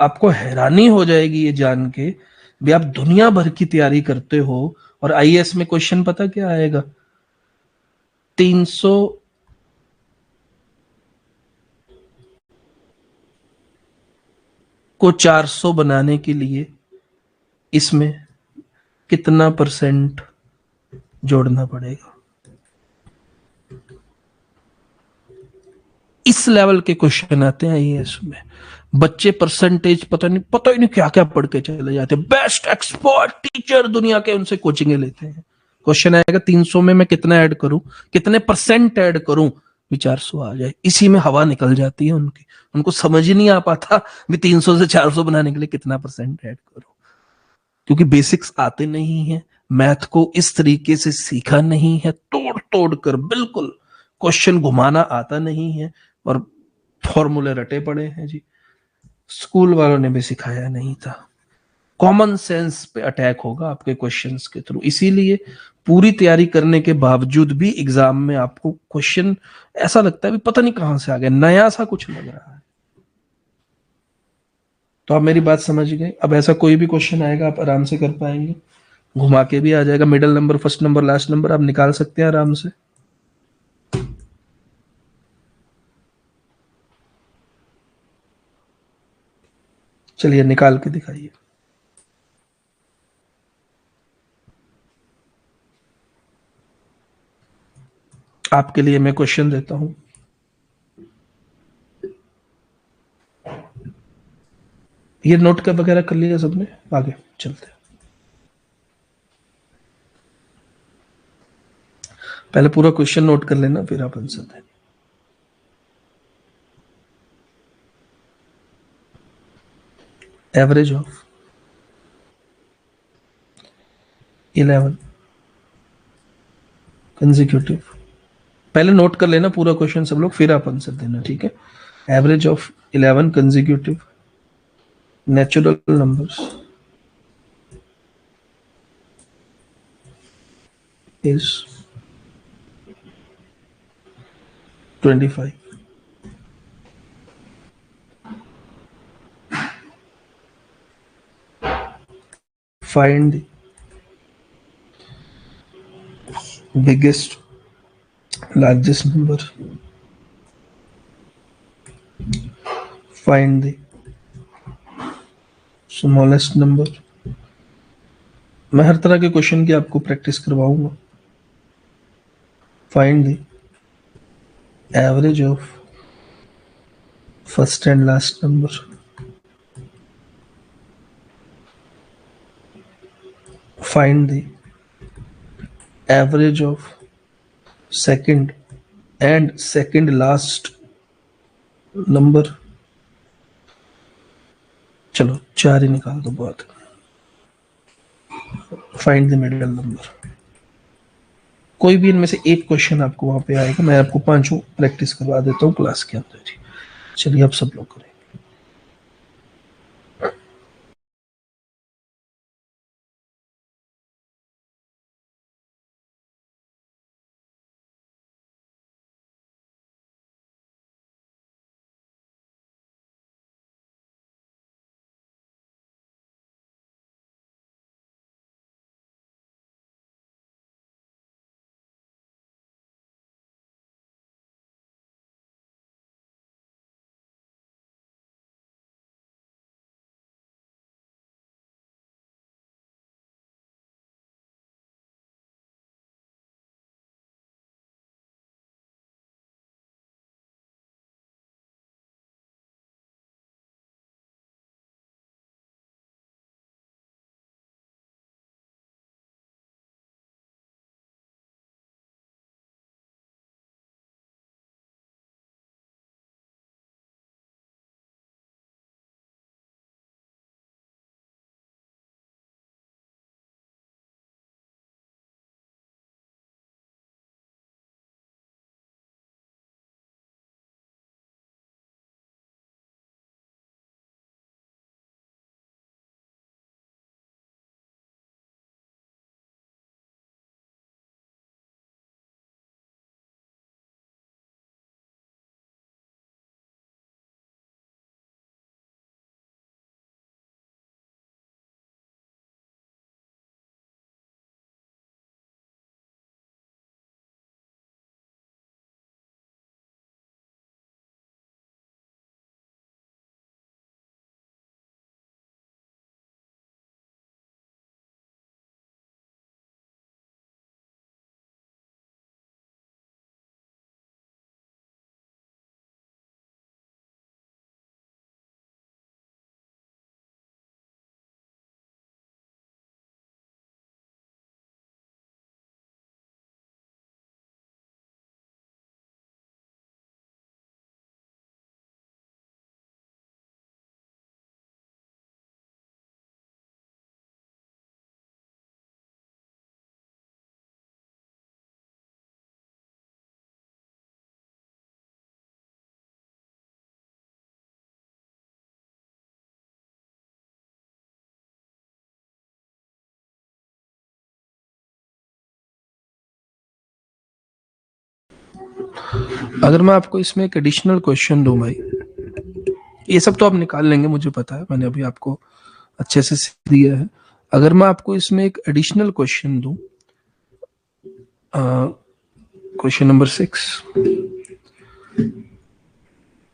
आपको हैरानी हो जाएगी ये जान के भी, आप दुनिया भर की तैयारी करते हो और आईएएस में क्वेश्चन पता क्या आएगा? 300 को 400 बनाने के लिए इसमें कितना परसेंट जोड़ना पड़ेगा? इस लेवल के क्वेश्चन आते हैं आईएएस में। बच्चे परसेंटेज पता ही नहीं क्या क्या पढ़ के चले जाते हैं। बेस्ट एक्सपर्ट टीचर दुनिया के, उनसे कोचिंग लेते हैं। क्वेश्चन आएगा 300 में मैं कितना ऐड करूं, कितने परसेंट ऐड करूं, 400 आ जाए। इसी में हवा निकल जाती है उनकी, उनको समझ ही नहीं आ पाता भी 300 से 400 बनाने के लिए कितना परसेंट ऐड करूं, क्योंकि बेसिक्स आते नहीं है, मैथ को इस तरीके से सीखा नहीं है, तोड़ तोड़ कर बिल्कुल क्वेश्चन घुमाना आता नहीं है, और फॉर्मूले रटे पड़े हैं जी। स्कूल वालों ने भी सिखाया नहीं था। कॉमन सेंस पे अटैक होगा आपके क्वेश्चंस के थ्रू। इसीलिए पूरी तैयारी करने के बावजूद भी एग्जाम में आपको क्वेश्चन ऐसा लगता है भी पता नहीं कहां से आ गया, नया सा कुछ लग रहा है। तो आप मेरी बात समझ गए। अब ऐसा कोई भी क्वेश्चन आएगा आप आराम से कर पाएंगे, घुमा के भी आ जाएगा, middle number, first number, last number आप निकाल सकते हैं आराम से। चलिए निकाल के दिखाइए। आपके लिए मैं क्वेश्चन देता हूं, ये नोट कर वगैरह कर लिया सबने, आगे चलते हैं। पहले पूरा क्वेश्चन नोट कर लेना फिर आप आंसर दें। एवरेज ऑफ 11 कंसेक्यूटिव, पहले नोट कर लेना पूरा क्वेश्चन सब लोग, फिर आप आंसर देना, ठीक है। Average of 11 consecutive natural numbers is 25। Find the biggest largest number, find the smallest number. मैं हर तरह के क्वेश्चन की आपको प्रैक्टिस करवाऊंगा। Find the average of first and last number, find the average of second and second last number. चलो चार ही निकाल दो बहुत। Find the middle number. कोई भी इनमें से एक क्वेश्चन आपको वहां पे आएगा, मैं आपको पांचों प्रैक्टिस करवा देता हूँ क्लास के अंदर ही। चलिए अब सब लोग करें। अगर मैं आपको इसमें एक एडिशनल क्वेश्चन दूं भाई, ये सब तो आप निकाल लेंगे मुझे पता है, मैंने अभी आपको अच्छे से सीख दिया है। अगर मैं आपको इसमें एक एडिशनल क्वेश्चन दूं, question number 6,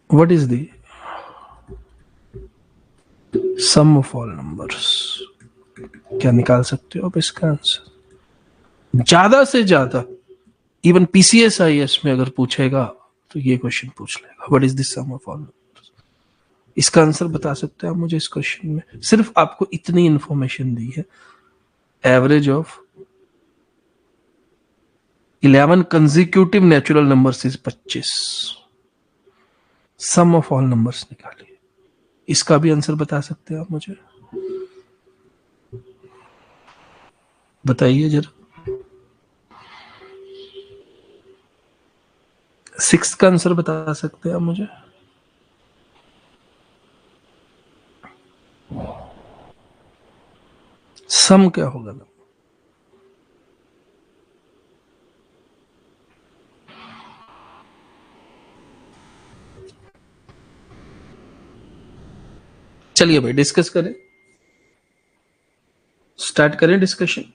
what is the sum of all numbers, क्या निकाल सकते हो आप इसका आंसर? ज्यादा से ज्यादा इवन PCSIS में अगर पूछेगा तो ये क्वेश्चन पूछ लेगा, what is the sum of all numbers. इसका आंसर बता सकते हैं आप मुझे इस क्वेश्चन में? सिर्फ आपको इतनी इंफॉर्मेशन दी है, average of 11 consecutive natural numbers is 25, sum of all numbers निकालिए। इसका भी आंसर बता सकते हैं आप मुझे? बताइए जरा। 6 का आंसर बता सकते हैं आप मुझे? सम क्या होगा ना? चलिए भाई डिस्कस करें, स्टार्ट करें डिस्कशन।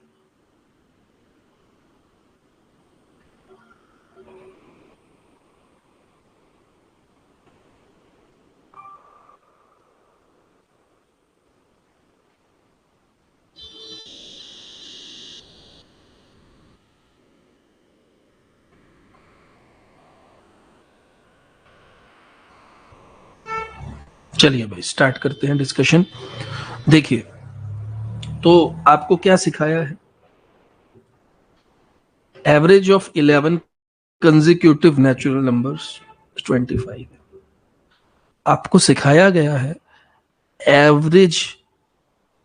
चलिए भाई स्टार्ट करते हैं डिस्कशन। देखिए, तो आपको क्या सिखाया है? Average of 11 consecutive natural numbers 25। आपको सिखाया गया है एवरेज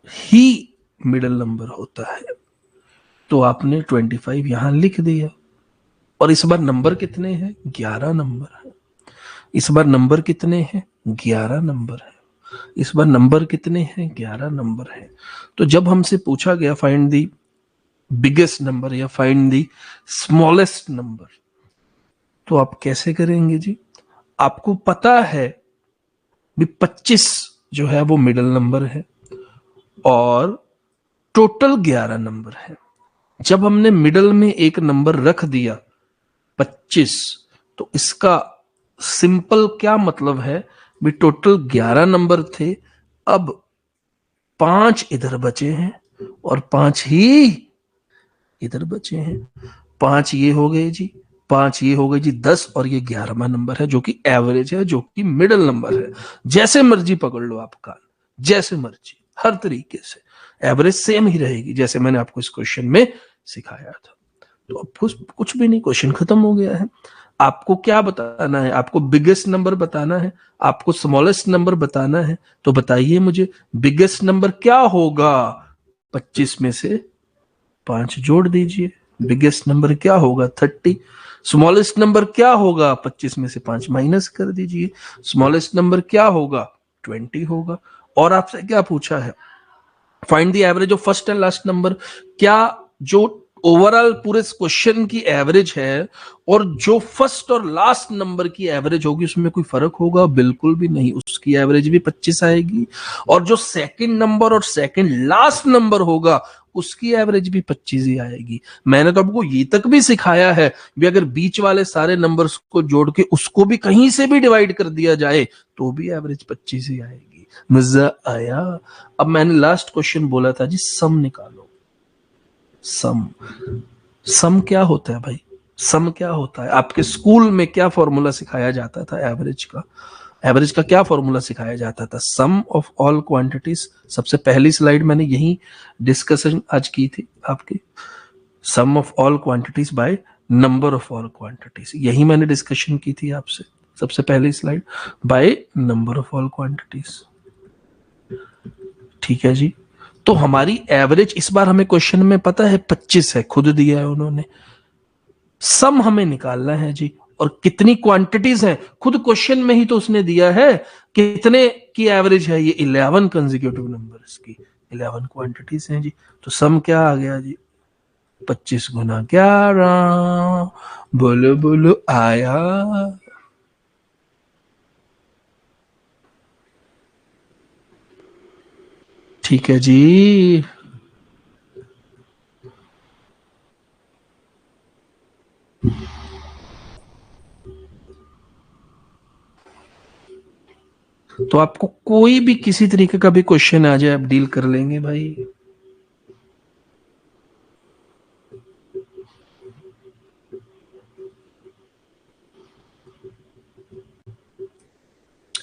ही मिडिल नंबर होता है, तो आपने 25 यहां लिख दिया। और इस बार नंबर कितने हैं? 11 नंबर है। इस बार नंबर कितने हैं? 11 नंबर है। इस बार नंबर कितने हैं? 11 नंबर है। तो जब हमसे पूछा गया फाइंड दी बिगेस्ट नंबर या फाइंड दी स्मॉलेस्ट नंबर, तो आप कैसे करेंगे जी? आपको पता है भी 25 जो है वो मिडिल नंबर है और टोटल 11 नंबर है। जब हमने मिडिल में एक नंबर रख दिया 25, तो इसका सिंपल क्या मतलब है भी टोटल 11 नंबर थे, अब 5 इधर बचे हैं और 5 ही इधर बचे हैं। 5 ये हो गए जी, 5 ये हो गए जी 10, और ये 11वां नंबर है जो कि एवरेज है, जो कि मिडिल नंबर है। जैसे मर्जी पकड़ लो आप कान, जैसे मर्जी, हर तरीके से एवरेज सेम ही रहेगी जैसे मैंने आपको इस क्वेश्चन में सिखाया था। तो अब कुछ भी नहीं, क्वेश्चन खत्म हो गया है। आपको क्या बताना है? आपको बिगेस्ट नंबर बताना है, आपको स्मॉलेस्ट नंबर बताना है। तो बताइए मुझे, बिगेस्ट नंबर क्या होगा? 25 में से 5 जोड़ दीजिए। बिगेस्ट नंबर क्या होगा? 30। स्मॉलेस्ट नंबर क्या होगा? 25 में से 5 माइनस कर दीजिए। स्मॉलेस्ट नंबर क्या होगा? 20 होगा। और आपसे क्या पूछा है? Find the average of first and last number. क्या जो ओवरऑल पूरे क्वेश्चन की एवरेज है और जो फर्स्ट और लास्ट नंबर की एवरेज होगी उसमें कोई फर्क होगा? बिल्कुल भी नहीं, उसकी एवरेज भी 25 आएगी। और जो सेकंड नंबर और सेकंड लास्ट नंबर होगा उसकी एवरेज भी 25 ही आएगी। मैंने तो आपको ये तक भी सिखाया है भी अगर बीच वाले सारे नंबर्स को जोड़ के उसको भी कहीं से भी डिवाइड कर दिया जाए तो भी एवरेज 25 ही आएगी। मजा आया? अब मैंने लास्ट क्वेश्चन बोला था जी, सम निकालो। सम, सम क्या होता है भाई? सम क्या होता है? आपके स्कूल में क्या फॉर्मूला सिखाया जाता था एवरेज का? एवरेज का क्या फॉर्मूला सिखाया जाता था? सम ऑफ ऑल क्वांटिटीज। सबसे पहली स्लाइड मैंने यही डिस्कशन आज की थी आपकी, sum of all quantities by number of all quantities, यही मैंने डिस्कशन की थी आपसे सबसे पहली slide, by number of all quantities. ठीक है जी। तो हमारी एवरेज इस बार हमें क्वेश्चन में पता है 25 है, खुद दिया है उन्होंने। सम हमें निकालना है जी, और कितनी क्वांटिटीज हैं खुद क्वेश्चन में ही तो उसने दिया है। कितने की एवरेज है? ये 11 कंसेक्यूटिव नंबर्स की 11 क्वांटिटीज हैं जी। तो सम क्या आ गया जी? 25 गुना 11, बोलो बोलो आया। ठीक है जी। तो आपको कोई भी किसी तरीके का भी क्वेश्चन आ जाए, आप डील कर लेंगे भाई।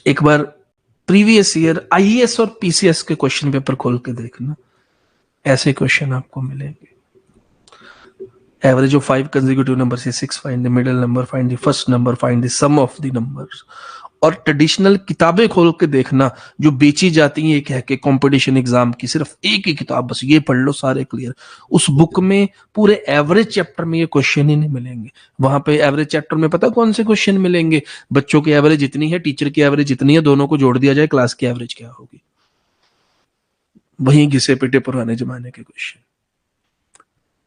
एक बार प्रीवियस ईयर आईएएस और पीसीएस के क्वेश्चन पेपर खोल के देखना, ऐसे क्वेश्चन आपको मिलेंगे। एवरेज ऑफ 5 कंसेक्यूटिव नंबर से 6, find the middle number, find the first number, find the sum of the numbers. और ट्रेडिशनल किताबें खोल के देखना जो बेची जाती हैं, कह के कंपटीशन एग्जाम की, सिर्फ एक ही किताब, बस ये पढ़ लो सारे क्लियर। उस बुक में पूरे एवरेज चैप्टर में ये क्वेश्चन ही नहीं मिलेंगे। वहां पे एवरेज चैप्टर में पता कौन से क्वेश्चन मिलेंगे? बच्चों की एवरेज इतनी है, टीचर की एवरेज इतनी है, दोनों को जोड़ दिया जाए, क्लास की एवरेज क्या होगी? वहीं घिसे पिटे पुराने जमाने के क्वेश्चन।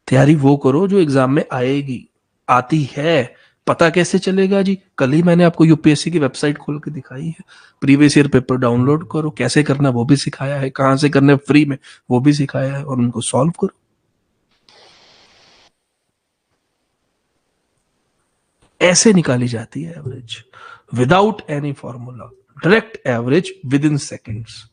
तैयारी वो करो जो एग्जाम में आएगी, आती है। पता कैसे चलेगा जी? कल ही मैंने आपको यूपीएससी की वेबसाइट खोल के दिखाई है। प्रीवियस ईयर पेपर डाउनलोड करो, कैसे करना वो भी सिखाया है, कहां से करना फ्री में वो भी सिखाया है, और उनको सॉल्व करो। ऐसे निकाली जाती है average, without any formula, direct average within seconds.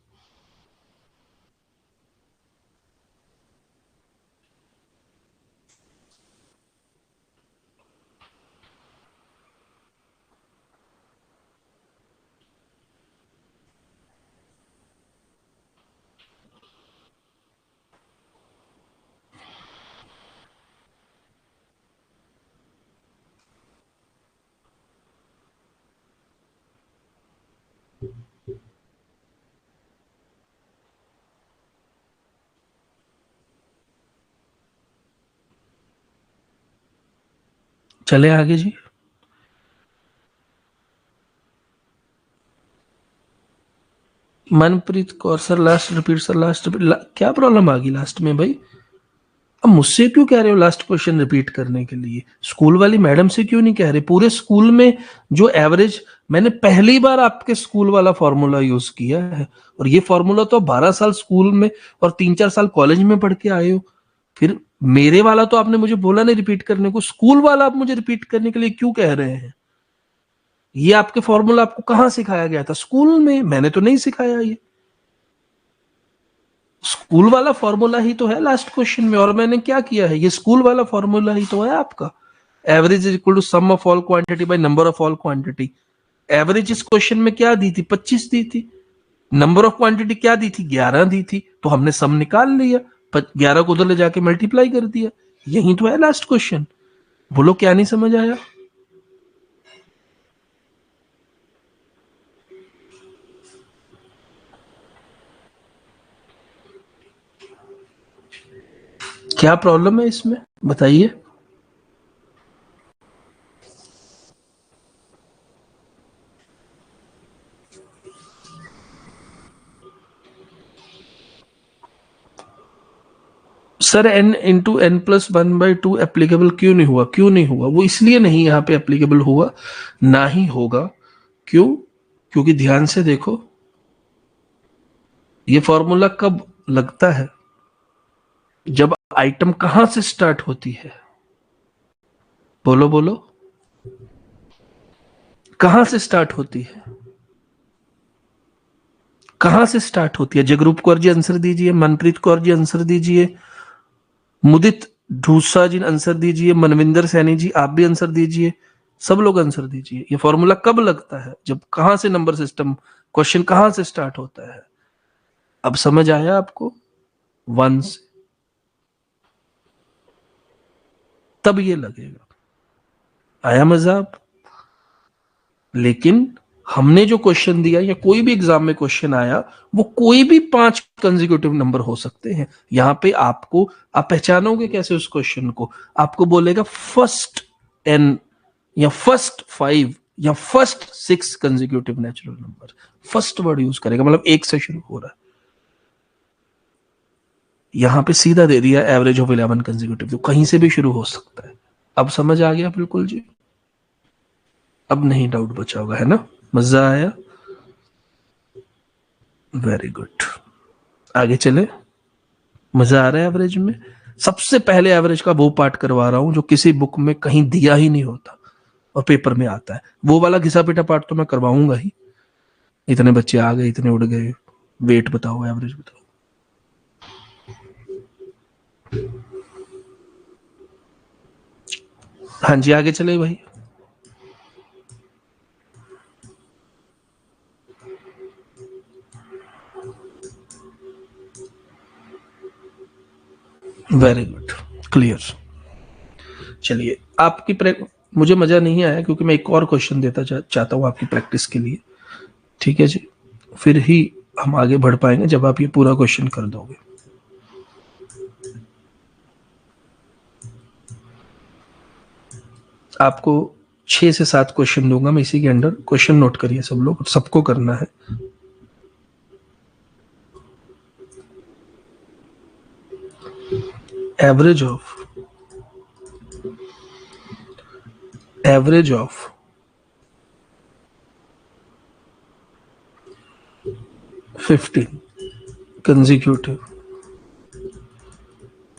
चले आगे जी। Manpreet Kaur sir last repeat, sir last repeat. क्या प्रॉब्लम आ गई लास्ट में भाई? अब मुझसे क्यों कह रहे हो लास्ट क्वेश्चन रिपीट करने के लिए? स्कूल वाली मैडम से क्यों नहीं कह रहे? पूरे स्कूल में जो एवरेज, मैंने पहली बार आपके स्कूल वाला फॉर्मूला यूज किया है, और ये फॉर्मूला तो 12 साल स्कूल में और 3-4 साल कॉलेज में पढ़ के आए हो। फिर मेरे वाला तो आपने मुझे बोला नहीं रिपीट करने को, स्कूल वाला आप मुझे रिपीट करने के लिए क्यों कह रहे हैं? ये आपके फॉर्मूला आपको कहां सिखाया गया था? स्कूल में? मैंने तो नहीं सिखाया ये। स्कूल वाला फॉर्मूला ही तो है लास्ट क्वेश्चन में, और मैंने क्या किया है? ये स्कूल वाला फॉर्मूला ही तो है आपका। Average is equal to sum of all quantity by number of all quantity. Average इस क्वेश्चन में क्या दी थी? 25 दी थी। नंबर ऑफ क्वांटिटी क्या दी थी? 11 दी थी। तो हमने सम निकाल लिया, 11 को उधर ले जाके मल्टीप्लाई कर दिया। यही तो है लास्ट क्वेश्चन। बोलो क्या नहीं समझ आया? क्या प्रॉब्लम है इसमें बताइए? Sir n into n plus 1/2 applicable क्यों नहीं हुआ? क्यों नहीं हुआ? वो इसलिए नहीं यहाँ पे एप्लीकेबल हुआ, ना ही होगा। क्यों? क्योंकि ध्यान से देखो, ये फॉर्मूला कब लगता है? जब आइटम कहां से स्टार्ट होती है? बोलो बोलो, कहां से स्टार्ट होती है? कहां से स्टार्ट होती है? जगरूप कौर जी आंसर दीजिए, मनप्रीत कौर जी आंसर दीजिए, मुदित ढूसा जी आंसर दीजिए, मनविंदर सैनी जी आप भी आंसर दीजिए, सब लोग आंसर दीजिए। ये फॉर्मूला कब लगता है? जब कहां से नंबर सिस्टम, क्वेश्चन कहां से स्टार्ट होता है? अब समझ आया आपको? 1 से तब ये लगेगा। आया मजा? आप लेकिन हमने जो क्वेश्चन दिया, या कोई भी एग्जाम में क्वेश्चन आया, वो कोई भी 5 कंसेक्यूटिव नंबर हो सकते हैं। यहां पे आपको, आप पहचानोगे कैसे उस क्वेश्चन को? आपको बोलेगा फर्स्ट n या फर्स्ट 5 या first 6 consecutive natural number. First word use करेगा, मतलब एक से शुरू हो रहा है। यहां पे सीधा दे दिया एवरेज ऑफ 11 कंसेक्यूटिव, तो कहीं से भी शुरू हो सकता है। अब समझ आ गया बिल्कुल जी? अब नहीं डाउट बचा होगा, है ना? मजा आया? Very good. आगे चले। मजा आ रहा है एवरेज में? सबसे पहले एवरेज का वो पार्ट करवा रहा हूं जो किसी बुक में कहीं दिया ही नहीं होता और पेपर में आता है। वो वाला घिसा पिटा पार्ट तो मैं करवाऊंगा ही। इतने बच्चे आ गए, इतने उड़ गए, वेट बताओ, एवरेज बताओ। हाँ जी, आगे चले भाई। Very good, clear. चलिए मुझे मजा नहीं आया क्योंकि मैं एक और क्वेश्चन देता चाहता हूं आपकी प्रैक्टिस के लिए। ठीक है जी? फिर ही हम आगे बढ़ पाएंगे जब आप ये पूरा क्वेश्चन कर दोगे। आपको 6 से 7 क्वेश्चन दूंगा मैं इसी के अंडर। क्वेश्चन नोट करिए सब लोग, सबको करना है। Average of 15 consecutive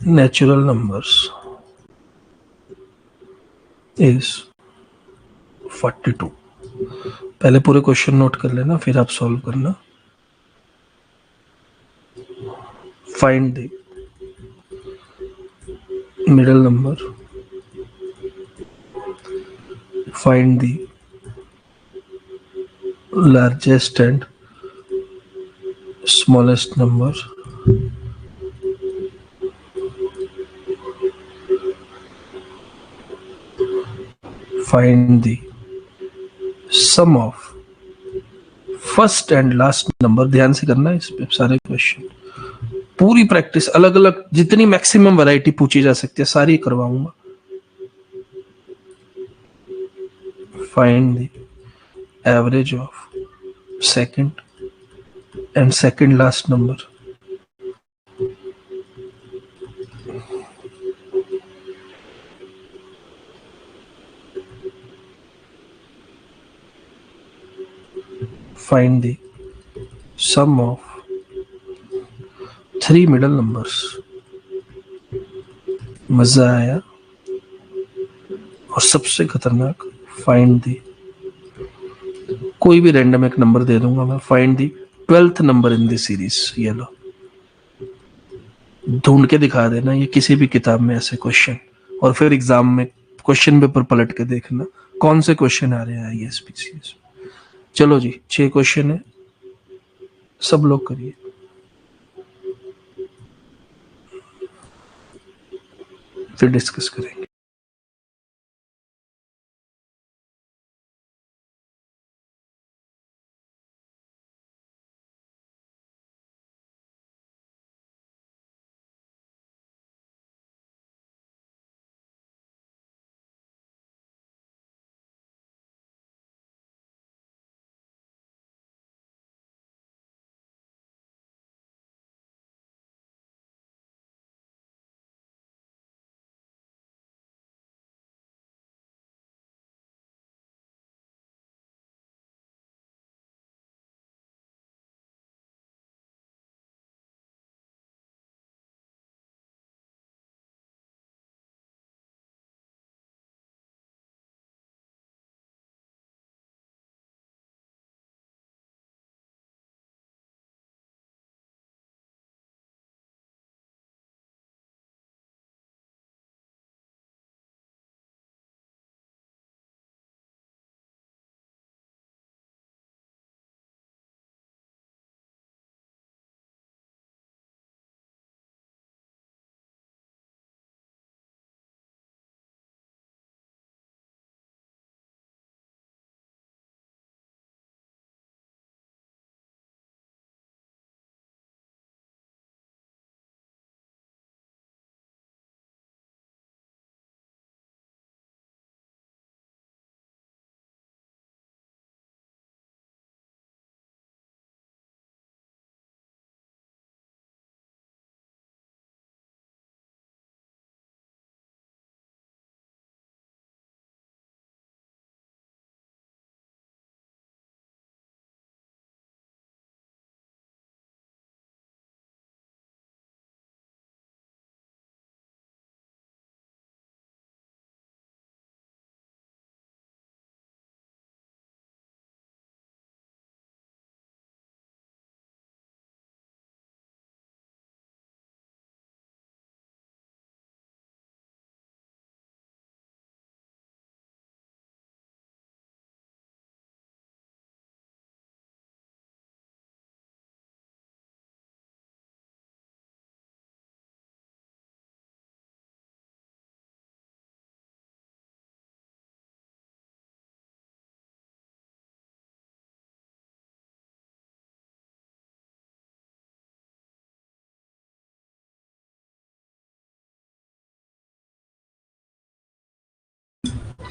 natural numbers is 42। पहले पूरे क्वेश्चन नोट कर लेना, फिर आप सॉल्व करना। Find the middle number, find the largest and smallest number, find the sum of first and last number. ध्यान से करना है इस पे सारे क्वेश्चन। पूरी प्रैक्टिस अलग अलग जितनी मैक्सिमम वैरायटी पूछी जा सकती है सारी करवाऊंगा। Find the average of second and second last number, find the sum of 3 middle numbers. मजा आया? और सबसे खतरनाक, फाइंड दी, कोई भी रैंडम एक नंबर दे दूंगा मैं, find the 12th number in this series. ये लो, ढूंढ के दिखा देना ये किसी भी किताब में ऐसे क्वेश्चन, और फिर एग्जाम में क्वेश्चन पेपर पलट के देखना कौन से क्वेश्चन आ रहे हैं आईएएस पीसीएस। चलो जी, 6 क्वेश्चन है, सब लोग करिए। फिर डिस्कस करेंगे।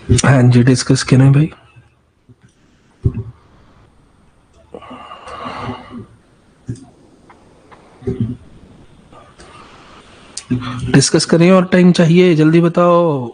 हाँ जी, डिस्कस करें भाई। डिस्कस करें और टाइम चाहिए, जल्दी बताओ।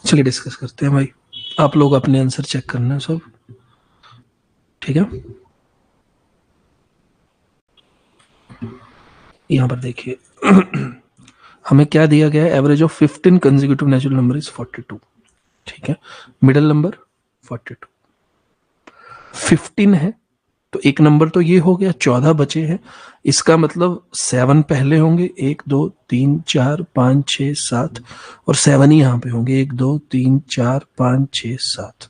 चलिए डिस्कस करते हैं भाई। आप लोग अपने आंसर चेक करना सब, ठीक है। यहाँ पर देखिए हमें क्या दिया गया है, average of 15 consecutive natural number is 42, ठीक है। मिडल नंबर 42, 15 है तो एक नंबर तो ये हो गया, 14 बचे हैं। इसका मतलब 7 पहले होंगे, 1 2 3 4 5 6 7, और 7 ही यहाँ पे होंगे, 1 2 3 4 5 6 7,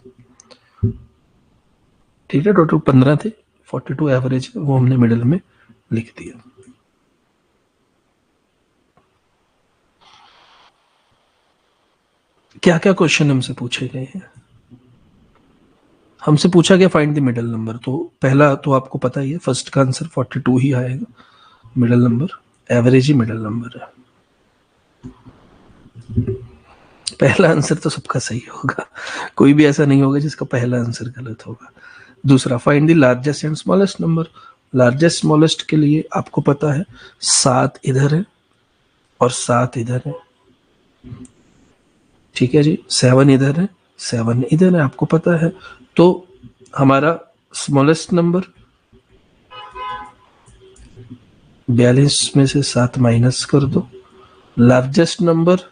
ठीक है। टोटल 15 थे, 42 एवरेज है, वो हमने मिडल में लिख दिया। क्या क्या क्वेश्चन हमसे पूछे गए हैं? हमसे पूछा गया फाइंड द मिडल नंबर, तो पहला तो आपको पता ही है, फर्स्ट का आंसर 42 ही आएगा। मिडल नंबर, एवरेज ही मिडल नंबर है। पहला आंसर तो सबका सही होगा, कोई भी ऐसा नहीं होगा जिसका पहला आंसर गलत होगा। दूसरा, find the largest and smallest number. Largest smallest के लिए आपको पता है 7 इधर है और 7 इधर है, ठीक है जी। 7 इधर है, 7 इधर है, आपको पता है। तो हमारा स्मॉलेस्ट नंबर 42 में से 7 माइनस कर दो, लार्जेस्ट नंबर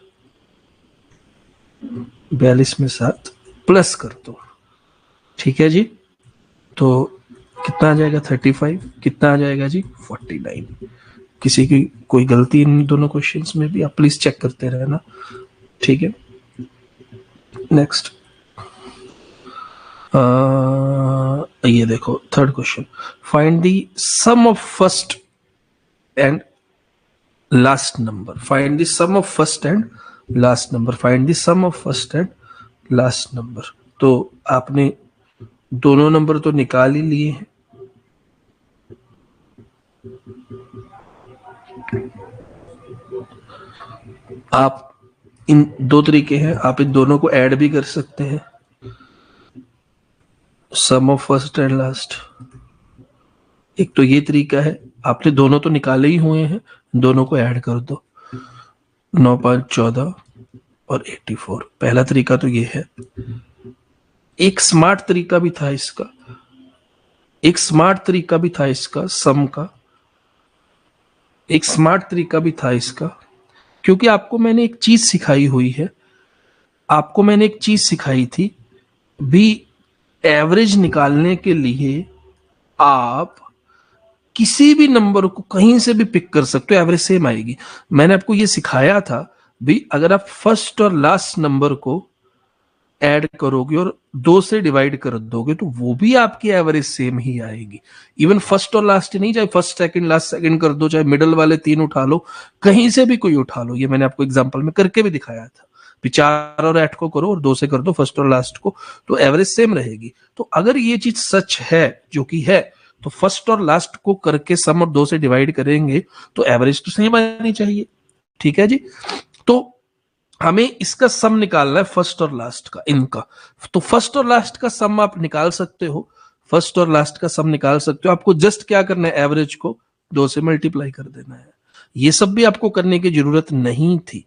42 में 7 प्लस कर दो, ठीक है जी। तो कितना आ जाएगा 35, कितना आ जाएगा जी 49। किसी की कोई गलती इन दोनों क्वेश्चंस में भी आप प्लीज चेक करते रहना, ठीक है। नेक्स्ट, ये देखो third question, find the sum of first and last number. Find the sum of first and last number, find the sum of first and last number. तो आपने दोनों नंबर तो निकाल ही लिए हैं, आप इन दो तरीके हैं, आप इन दोनों को ऐड भी कर सकते हैं, सम ऑफ फर्स्ट एंड लास्ट। एक तो ये तरीका है, आपने दोनों तो निकाले ही हुए हैं, दोनों को ऐड कर दो, 9 5 14 और 84। पहला तरीका तो ये है। एक स्मार्ट तरीका भी था इसका, एक स्मार्ट तरीका भी था इसका सम का, एक स्मार्ट तरीका भी था इसका, क्योंकि आपको मैंने एक चीज सिखाई हुई है, आपको मैंने एक चीज सिखाई थी भी, एवरेज निकालने के लिए आप किसी भी नंबर को कहीं से भी पिक कर सकते हो, एवरेज सेम आएगी। मैंने आपको ये सिखाया था भी, अगर आप फर्स्ट और लास्ट नंबर को ऐड करोगे और 2 से डिवाइड कर दोगे तो वो भी आपकी एवरेज सेम ही आएगी। इवन फर्स्ट और लास्ट नहीं, चाहे फर्स्ट सेकंड लास्ट सेकंड कर दो, चाहे मिडल वाले 3 उठा लो, कहीं से भी कोई उठा लो। ये मैंने आपको एग्जांपल में करके भी दिखाया था, 4 और 8 को करो और 2 से कर दो फर्स्ट और लास्ट को, तो एवरेज सेम रहेगी। तो अगर ये चीज सच है, जो कि है, तो फर्स्ट और लास्ट को करके सम और 2 से डिवाइड करेंगे तो एवरेज तो सेम आनी चाहिए। ठीक है जी। तो हमें इसका सम निकालना है फर्स्ट और लास्ट का, इनका। तो फर्स्ट और लास्ट का सम आप निकाल सकते हो, फर्स्ट और लास्ट का सम निकाल सकते हो। आपको जस्ट क्या करना है, एवरेज को 2 से मल्टीप्लाई कर देना है। ये सब भी आपको करने की जरूरत नहीं थी।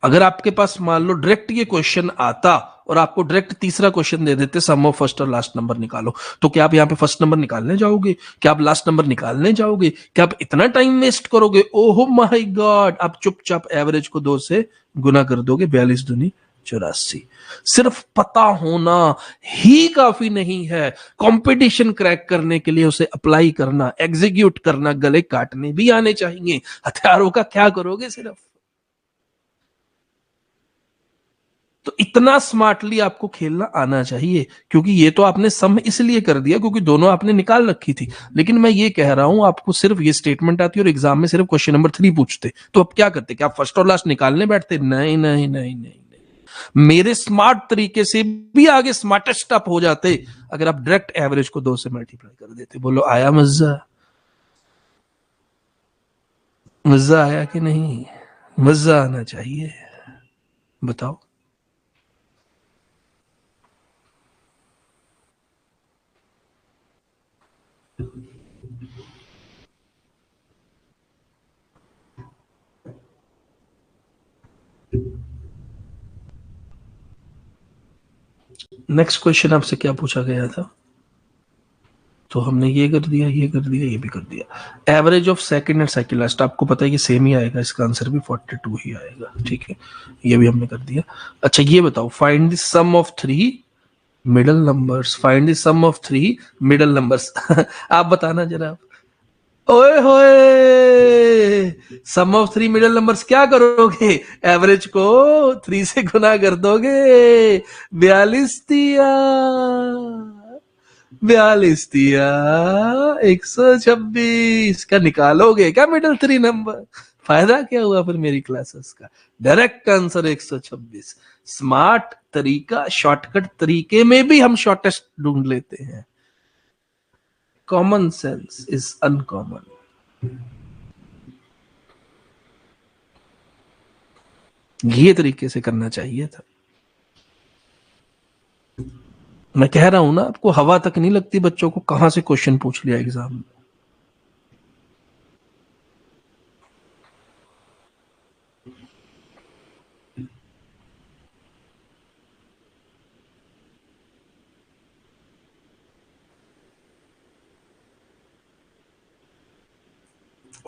अगर आपके पास मान लो डायरेक्ट ये क्वेश्चन आता और आपको डायरेक्ट तीसरा क्वेश्चन दे देते, सम ऑफ फर्स्ट और लास्ट नंबर निकालो, तो क्या आप यहाँ पे फर्स्ट नंबर निकालने जाओगे? क्या आप लास्ट नंबर निकालने जाओगे? क्या आप इतना टाइम वेस्ट करोगे? ओह माय गॉड, आप चुपचाप एवरेज को 2 से गुना कर दोगे। 42 दूनी 84। सिर्फ पता होना ही काफी नहीं है, कंपटीशन क्रैक करने के लिए उसे अप्लाई करना, एग्जीक्यूट करना, गले काटने भी आने चाहिए। हथियारों का क्या करोगे सिर्फ? तो इतना स्मार्टली आपको खेलना आना चाहिए, क्योंकि ये तो आपने सम इसलिए कर दिया क्योंकि दोनों आपने निकाल रखी थी। लेकिन मैं ये कह रहा हूं, आपको सिर्फ ये स्टेटमेंट आती और एग्जाम में सिर्फ क्वेश्चन नंबर 3 पूछते, तो अब क्या करते? क्या फर्स्ट और लास्ट निकालने बैठते? नहीं नहीं नहीं नहीं, मेरे स्मार्ट तरीके से भी आगे स्मार्टेस्ट आप हो जाते अगर आप डायरेक्ट एवरेज को 2 से मल्टीप्लाई कर देते। बोलो आया मजा? मजा आया कि नहीं? मजा आना चाहिए, बताओ। नेक्स्ट क्वेश्चन आपसे क्या पूछा गया था? तो हमने ये कर दिया, ये कर दिया, ये भी कर दिया। Average of second and second last, आपको पता है कि सेम ही आएगा, इसका आंसर भी 42 ही आएगा। ठीक है, ये भी हमने कर दिया। अच्छा ये बताओ, find the sum of 3 middle numbers. Find the sum of 3 middle numbers. आप बताना जरा। ओए होए, सम ऑफ 3 मिडल नंबर्स क्या करोगे? एवरेज को 3 से गुना कर दोगे। 42 दिया, 42 दिया 126 का निकालोगे क्या मिडल 3 नंबर? फायदा क्या हुआ फिर मेरी क्लासेस का? Direct answer 126। स्मार्ट तरीका, शॉर्टकट तरीके में भी हम शॉर्टेस्ट ढूंढ लेते हैं। Common sense is uncommon. ये तरीके से करना चाहिए था। मैं कह रहा हूं ना आपको, हवा तक नहीं लगती बच्चों को कहां से क्वेश्चन पूछ लिया एग्जाम में।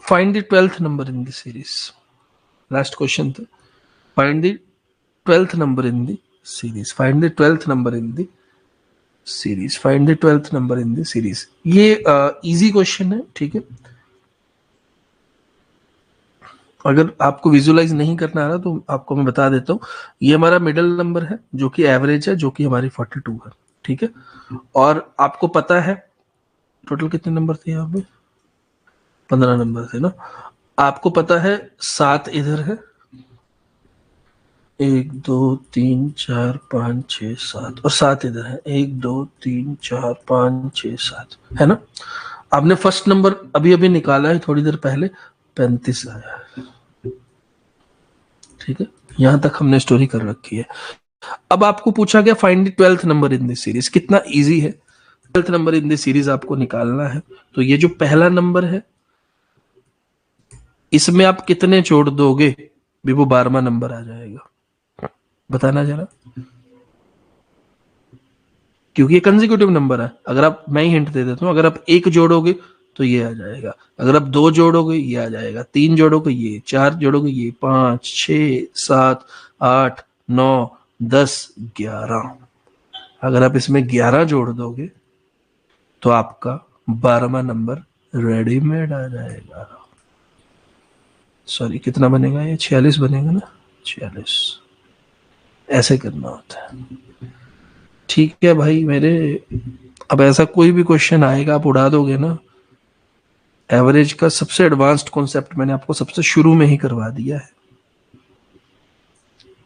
Find the 12th number in the series. Last question था, find the 12th number in the series. Find the 12th number in the series. Find the 12th number in the series. ये easy question है, ठीक है। अगर आपको visualise नहीं करना आ रहा तो आपको मैं बता देता हूँ। ये हमारा मिडिल नंबर है जो कि एवरेज है, जो कि हमारी 42 है, ठीक है। और आपको पता है टोटल कितने नंबर थे यहाँ पे? 15 नंबर थे ना। आपको पता है 7 इधर है, 1 2 3 4 5 6 7, और 7 इधर है, 1 2 3 4 5 6 7, है ना। आपने फर्स्ट नंबर अभी अभी निकाला है थोड़ी देर पहले, 35 आया है, ठीक है। यहां तक हमने स्टोरी कर रखी है। अब आपको पूछा गया find the 12th number in this series. कितना इजी है, 12th number in this series आपको निकालना है। तो ये जो पहला नंबर है इसमें आप कितने जोड़ दोगे भी वो 12वां नंबर आ जाएगा? बताना जरा, क्योंकि ये कंसेक्यूटिव नंबर है। अगर आप, मैं ही हिंट दे देता हूं, अगर आप 1 जोड़ोगे तो ये आ जाएगा, अगर आप 2 जोड़ोगे ये आ जाएगा, 3 जोड़ोगे ये, 4 जोड़ोगे ये, 5 6 7 8 9 10 11। अगर आप इसमें 11 जोड़ दोगे तो आपका 12वां नंबर रेडीमेड आ जाएगा। सॉरी, कितना बनेगा ये? 46 बनेगा ना, 46। ऐसे करना होता है, ठीक है भाई मेरे। अब ऐसा कोई भी क्वेश्चन आएगा आप उड़ा दोगे ना। एवरेज का सबसे एडवांस्ड कॉन्सेप्ट मैंने आपको सबसे शुरू में ही करवा दिया है।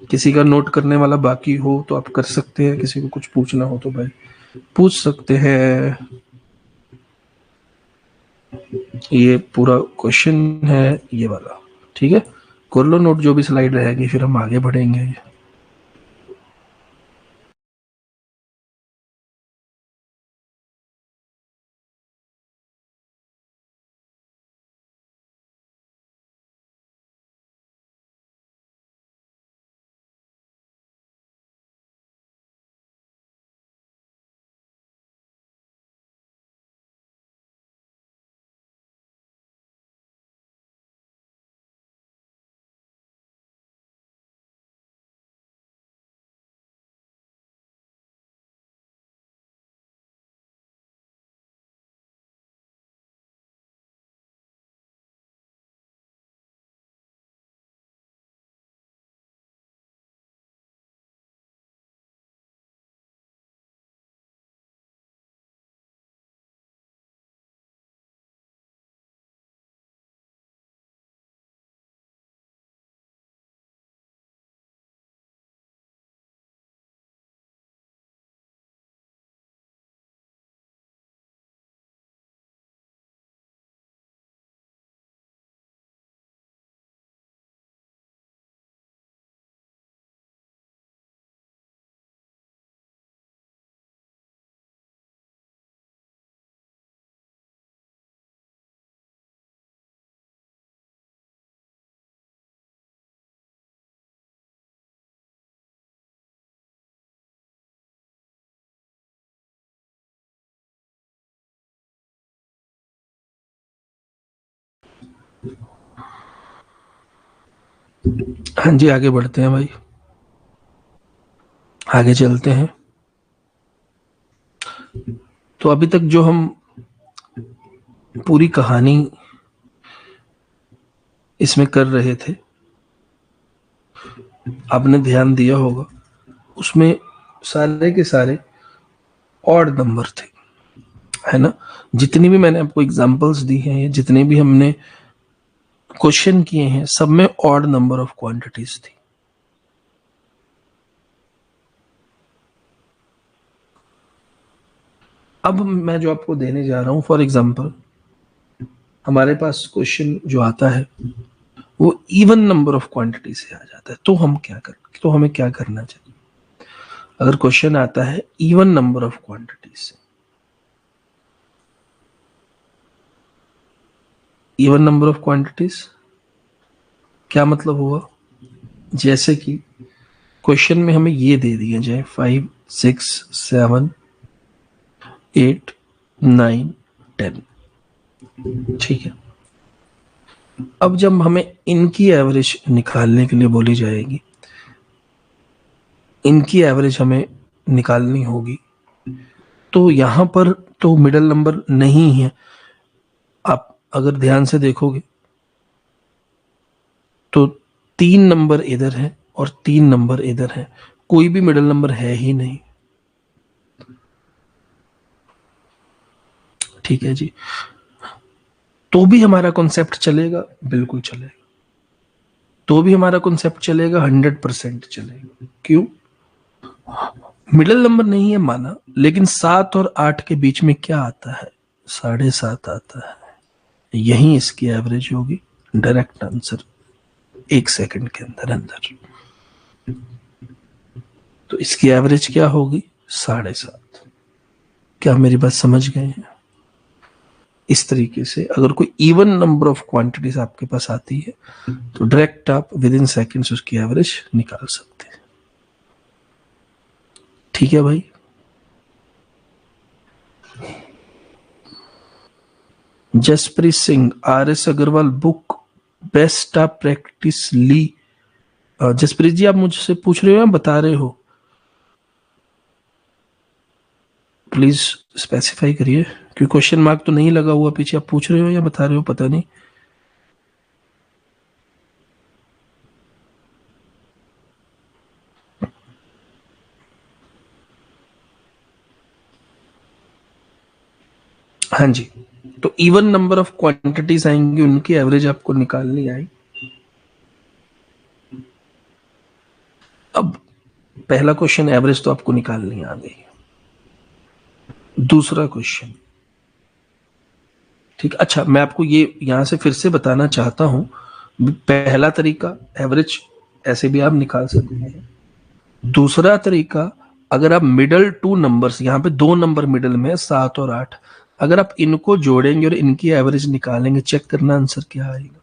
किसी का नोट करने वाला बाकी हो तो आप कर सकते हैं, किसी को कुछ पूछना हो तो भाई पूछ सकते हैं। ये पूरा क्वेश्चन है ये वाला, ठीक है। कर लो नोट, जो भी स्लाइड रहेगी फिर हम आगे बढ़ेंगे। हाँ जी, आगे बढ़ते हैं भाई, आगे चलते हैं। तो अभी तक जो हम पूरी कहानी इसमें कर रहे थे, आपने ध्यान दिया होगा, उसमें सारे के सारे ऑड नंबर थे, है ना। जितनी भी मैंने आपको एग्जांपल्स दी हैं, जितने भी हमने क्वेश्चन किए हैं, सब में ऑड नंबर ऑफ क्वांटिटीज थी। अब मैं जो आपको देने जा रहा हूं, फॉर एग्जांपल हमारे पास क्वेश्चन जो आता है वो इवन नंबर ऑफ क्वांटिटी से आ जाता है, तो हमें क्या करना चाहिए। अगर क्वेश्चन आता है इवन नंबर ऑफ क्वांटिटी से, इवन नंबर ऑफ क्वांटिटीज क्या मतलब हुआ, जैसे कि क्वेश्चन में हमें ये दे दिया जाए 5, 6, 7, 8, 9, 10, ठीक है। अब जब हमें इनकी एवरेज निकालने के लिए बोली जाएगी, इनकी एवरेज हमें निकालनी होगी, तो यहां पर तो मिडल नंबर नहीं है। आप अगर ध्यान से देखोगे तो 3 नंबर इधर है और 3 नंबर इधर है, कोई भी मिडल नंबर है ही नहीं, ठीक है जी। तो भी हमारा कॉन्सेप्ट चलेगा, बिल्कुल चलेगा। तो भी हमारा कॉन्सेप्ट चलेगा, 100% चलेगा। क्यों? मिडिल नंबर नहीं है माना, लेकिन 7 और 8 के बीच में क्या आता है, 7.5 आता है। यही इसकी एवरेज होगी। डायरेक्ट आंसर 1 सेकंड के अंदर अंदर। तो इसकी एवरेज क्या होगी, 7.5। क्या मेरी बात समझ गए हैं? इस तरीके से अगर कोई इवन नंबर ऑफ क्वांटिटीज आपके पास आती है तो डायरेक्ट आप विद इन सेकेंड्स उसकी एवरेज निकाल सकते हैं। ठीक है भाई। Jaspreet Singh, RS Agarwal book best of practice ली। जसप्रीत जी, आप मुझसे पूछ रहे हो या बता रहे हो? प्लीज स्पेसिफाई करिए, क्योंकि क्वेश्चन मार्क तो नहीं लगा हुआ पीछे। आप पूछ रहे हो या बता रहे हो, पता नहीं। हाँ जी, तो इवन नंबर ऑफ क्वांटिटीज आएंगी, उनकी एवरेज आपको निकालनी आई। अब पहला क्वेश्चन एवरेज तो आपको निकालनी आ गई। दूसरा क्वेश्चन, ठीक। अच्छा, मैं आपको ये यहां से फिर से बताना चाहता हूं, पहला तरीका एवरेज ऐसे भी आप निकाल सकते हैं। दूसरा तरीका, अगर आप मिडल टू नंबर्स, यहाँ पे दो नंबर मिडल में है 7 और 8, अगर आप इनको जोड़ेंगे और इनकी एवरेज निकालेंगे, चेक करना आंसर क्या आएगा।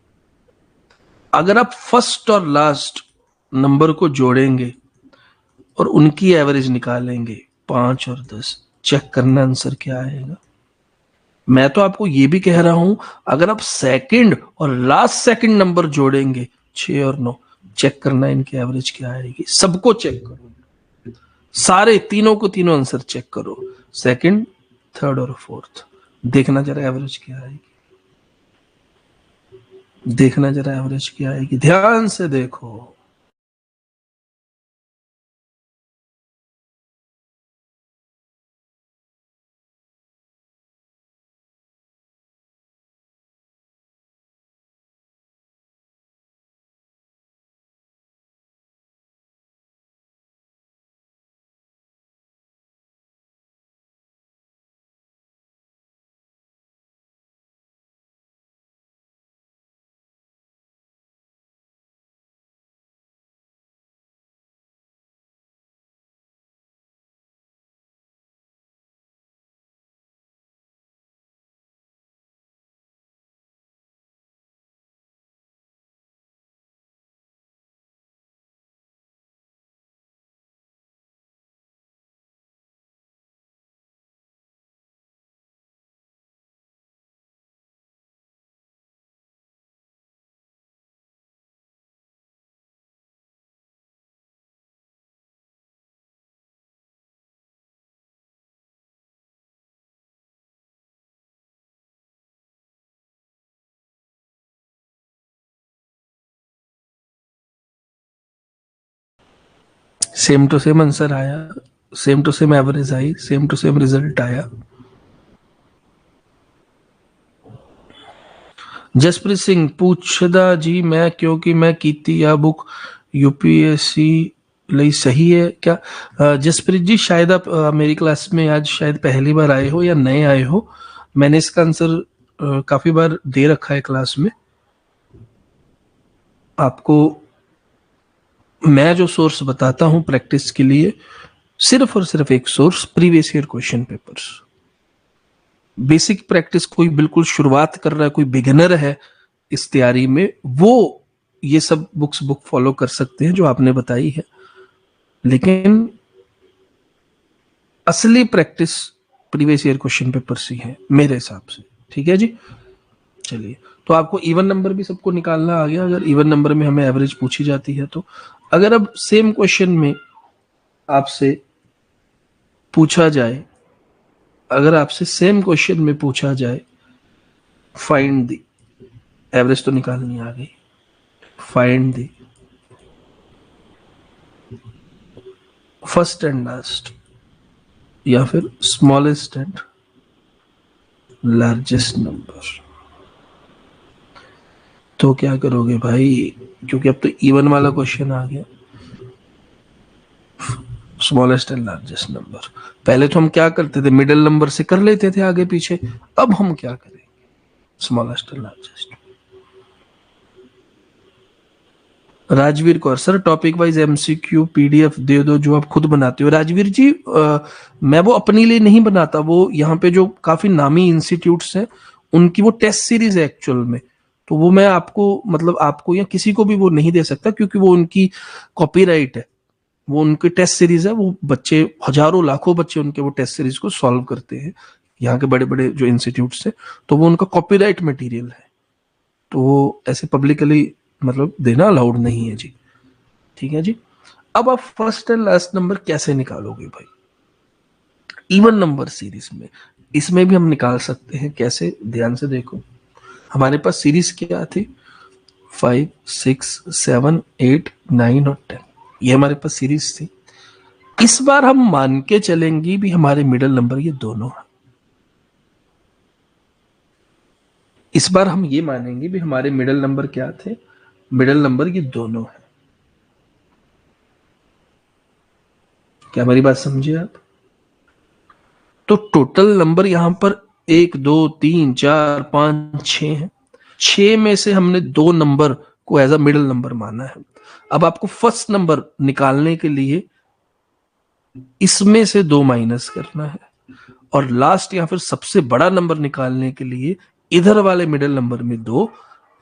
अगर आप फर्स्ट और लास्ट नंबर को जोड़ेंगे और उनकी एवरेज निकालेंगे 5 और 10, चेक करना आंसर क्या आएगा। मैं तो आपको ये भी कह रहा हूं, अगर आप सेकंड और लास्ट सेकंड नंबर जोड़ेंगे 6 और 9, चेक करना इनकी एवरेज क्या आएगी। सबको चेक करो, सारे तीनों को तीनों आंसर चेक करो, सेकंड, थर्ड और फोर्थ, देखना जरा एवरेज क्या आएगी। देखना जरा एवरेज क्या आएगी, ध्यान से देखो। सेम टू सेम आंसर आया, सेम टू सेम एवरेज आई, सेम टू सेम रिजल्ट आया। जसप्रीत सिंह पूछदा जी, मैं क्योंकि मैं कीती आ बुक यूपीएससी ਲਈ सही है क्या। जसप्रीत जी, शायद आप मेरी क्लास में आज शायद पहली बार आए हो या नए आए हो। मैंने इसका आंसर काफी बार दे रखा है क्लास में आपको। मैं जो सोर्स बताता हूं प्रैक्टिस के लिए, सिर्फ और सिर्फ एक source, previous year question papers. Basic practice कोई बिल्कुल शुरुआत कर रहा है, कोई बिगिनर है इस तैयारी में, वो ये सब बुक फॉलो कर सकते हैं जो आपने बताई है, लेकिन असली practice previous year question paper से है मेरे हिसाब से। ठीक है जी, चलिए। तो आपको इवन नंबर भी सबको निकालना आ गया। अगर इवन नंबर में हमें एवरेज पूछी जाती है तो, अगर अब सेम क्वेश्चन में आपसे पूछा जाए, अगर आपसे सेम क्वेश्चन में पूछा जाए फाइंड दी, एवरेज तो निकालनी आ गई, find the first and last या फिर स्मॉलेस्ट एंड लार्जेस्ट नंबर, तो क्या करोगे भाई, क्योंकि अब तो इवन वाला क्वेश्चन आ गया। स्मॉलेस्ट एंड लार्जेस्ट नंबर, पहले तो हम क्या करते थे, मिडिल नंबर से कर लेते थे आगे पीछे, अब हम क्या करेंगे, smallest and largest. Rajveer Kaur, sir topic wise MCQ PDF दे दो जो आप खुद बनाते हो। राजवीर जी, मैं वो अपने लिए नहीं बनाता, वो यहाँ पे जो काफी नामी इंस्टीट्यूट्स हैं उनकी वो टेस्ट सीरीज है एक्चुअल में, तो वो मैं आपको, मतलब आपको या किसी को भी वो नहीं दे सकता, क्योंकि वो उनकी कॉपीराइट है, वो उनकी टेस्ट सीरीज है। वो बच्चे, हजारों लाखों बच्चे उनके वो टेस्ट सीरीज को सॉल्व करते हैं, यहाँ के बड़े बड़े जो इंस्टीट्यूट्स हैं, तो वो उनका कॉपीराइट मटेरियल है, तो वो ऐसे पब्लिकली मतलब देना अलाउड नहीं है जी। ठीक है जी। अब आप फर्स्ट एंड लास्ट नंबर कैसे निकालोगे भाई, इवन नंबर सीरीज में, इसमें भी हम निकाल सकते हैं। कैसे, ध्यान से देखो, हमारे पास सीरीज क्या थी, 5, 6, 7, 8, 9 और 10, ये हमारे पास सीरीज थी। इस बार हम मान के चलेंगे भी हमारे मिडिल नंबर ये दोनों हैं। इस बार हम ये मानेंगे भी हमारे मिडिल नंबर क्या थे, मिडिल नंबर ये दोनों है। क्या हमारी बात समझे आप। तो टोटल नंबर यहां पर 1 2 3 4 5 6 है। 6 में से हमने 2 नंबर को एज अ मिडिल नंबर माना है। अब आपको फर्स्ट नंबर निकालने के लिए इसमें से 2 माइनस करना है, और लास्ट या फिर सबसे बड़ा नंबर निकालने के लिए इधर वाले मिडिल नंबर में 2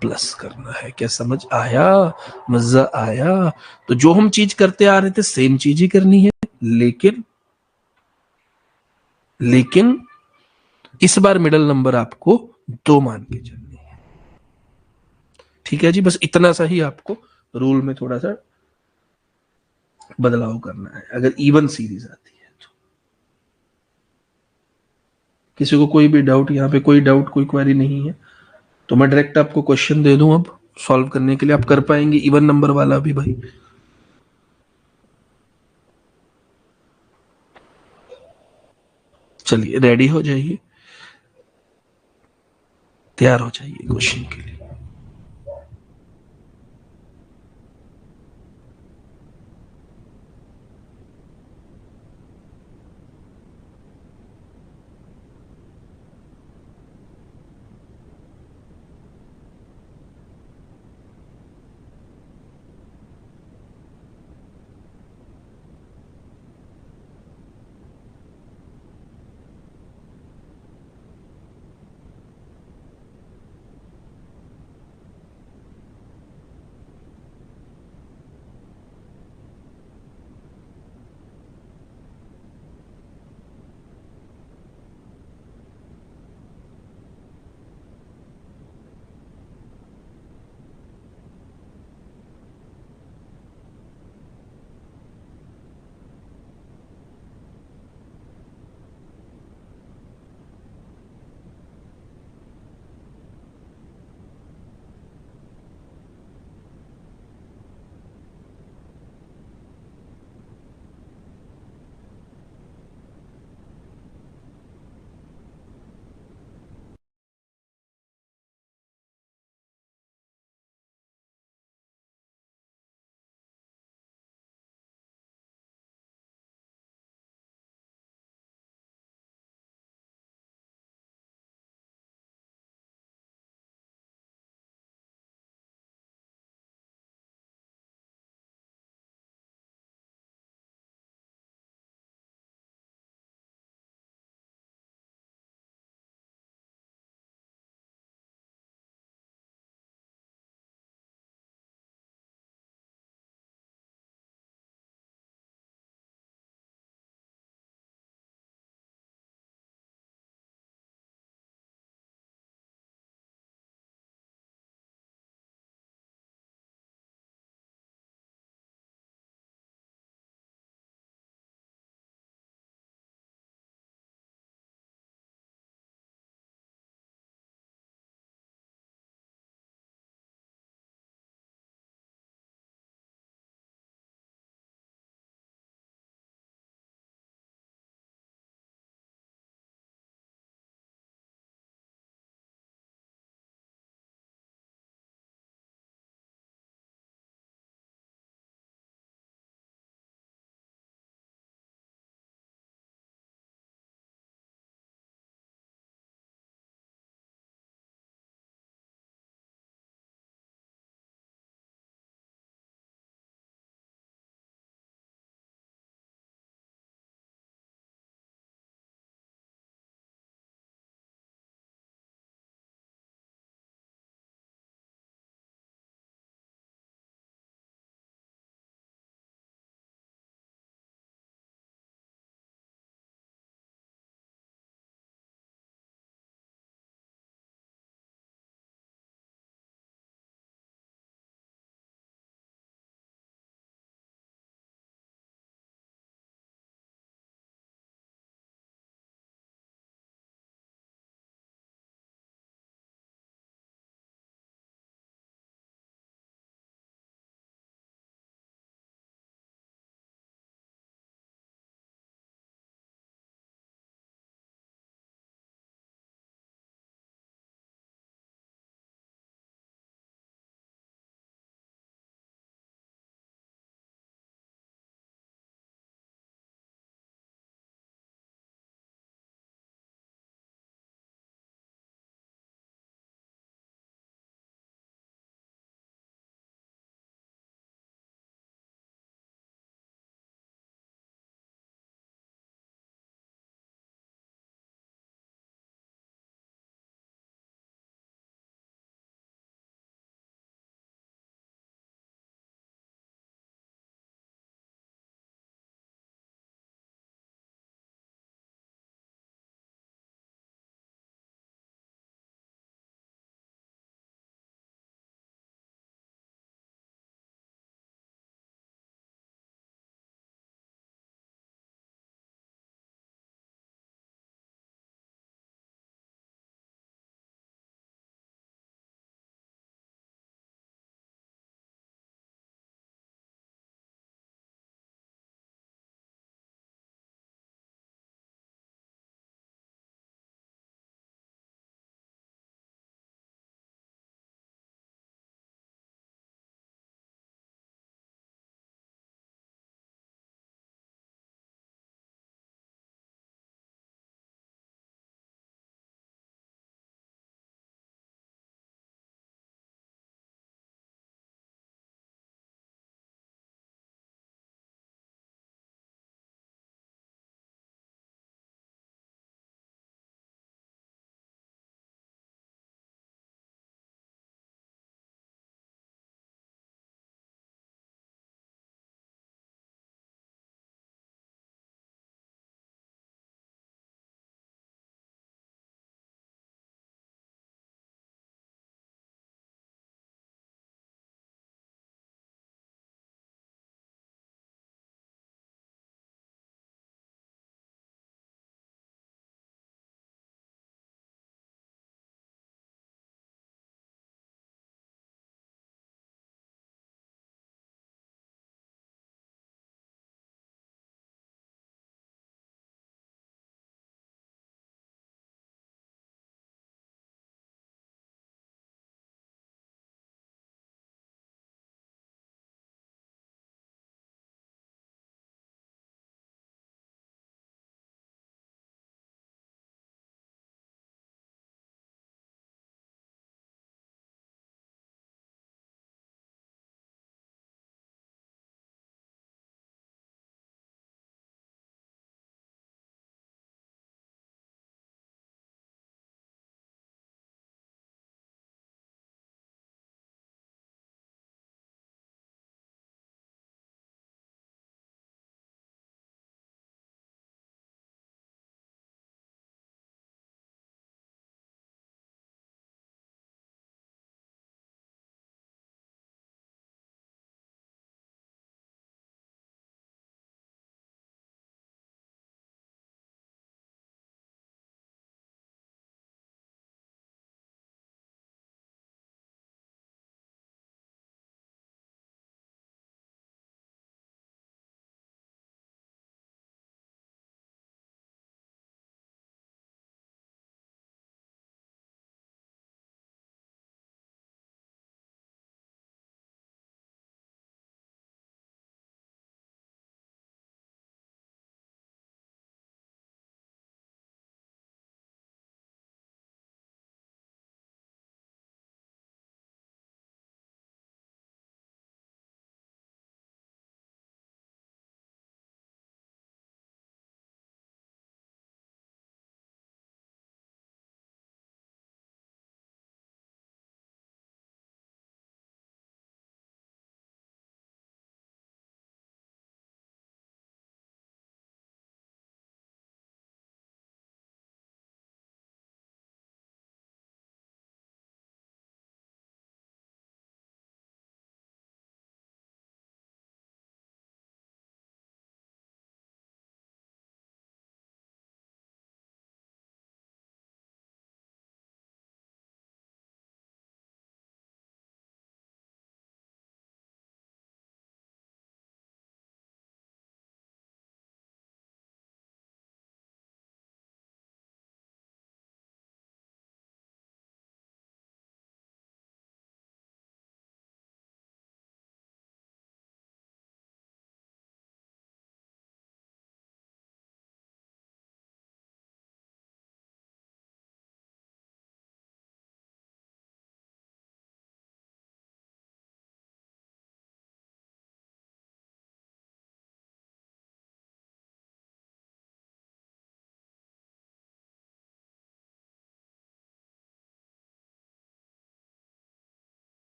प्लस करना है। क्या समझ आया? मजा आया? तो जो हम चीज करते आ रहे थे सेम चीज ही करनी है, लेकिन इस बार मिडिल नंबर आपको 2 मान के चलनी है। ठीक है जी, बस इतना सा ही आपको रूल में थोड़ा सा बदलाव करना है अगर इवन सीरीज आती है तो। किसी को कोई भी डाउट, यहाँ पे कोई डाउट कोई क्वेरी नहीं है तो मैं डायरेक्ट आपको क्वेश्चन दे दूं अब सॉल्व करने के लिए। आप कर पाएंगे इवन नंबर वाला भी भाई? चलिए रेडी हो जाइए, तैयार हो जाइए क्वेश्चन के लिए।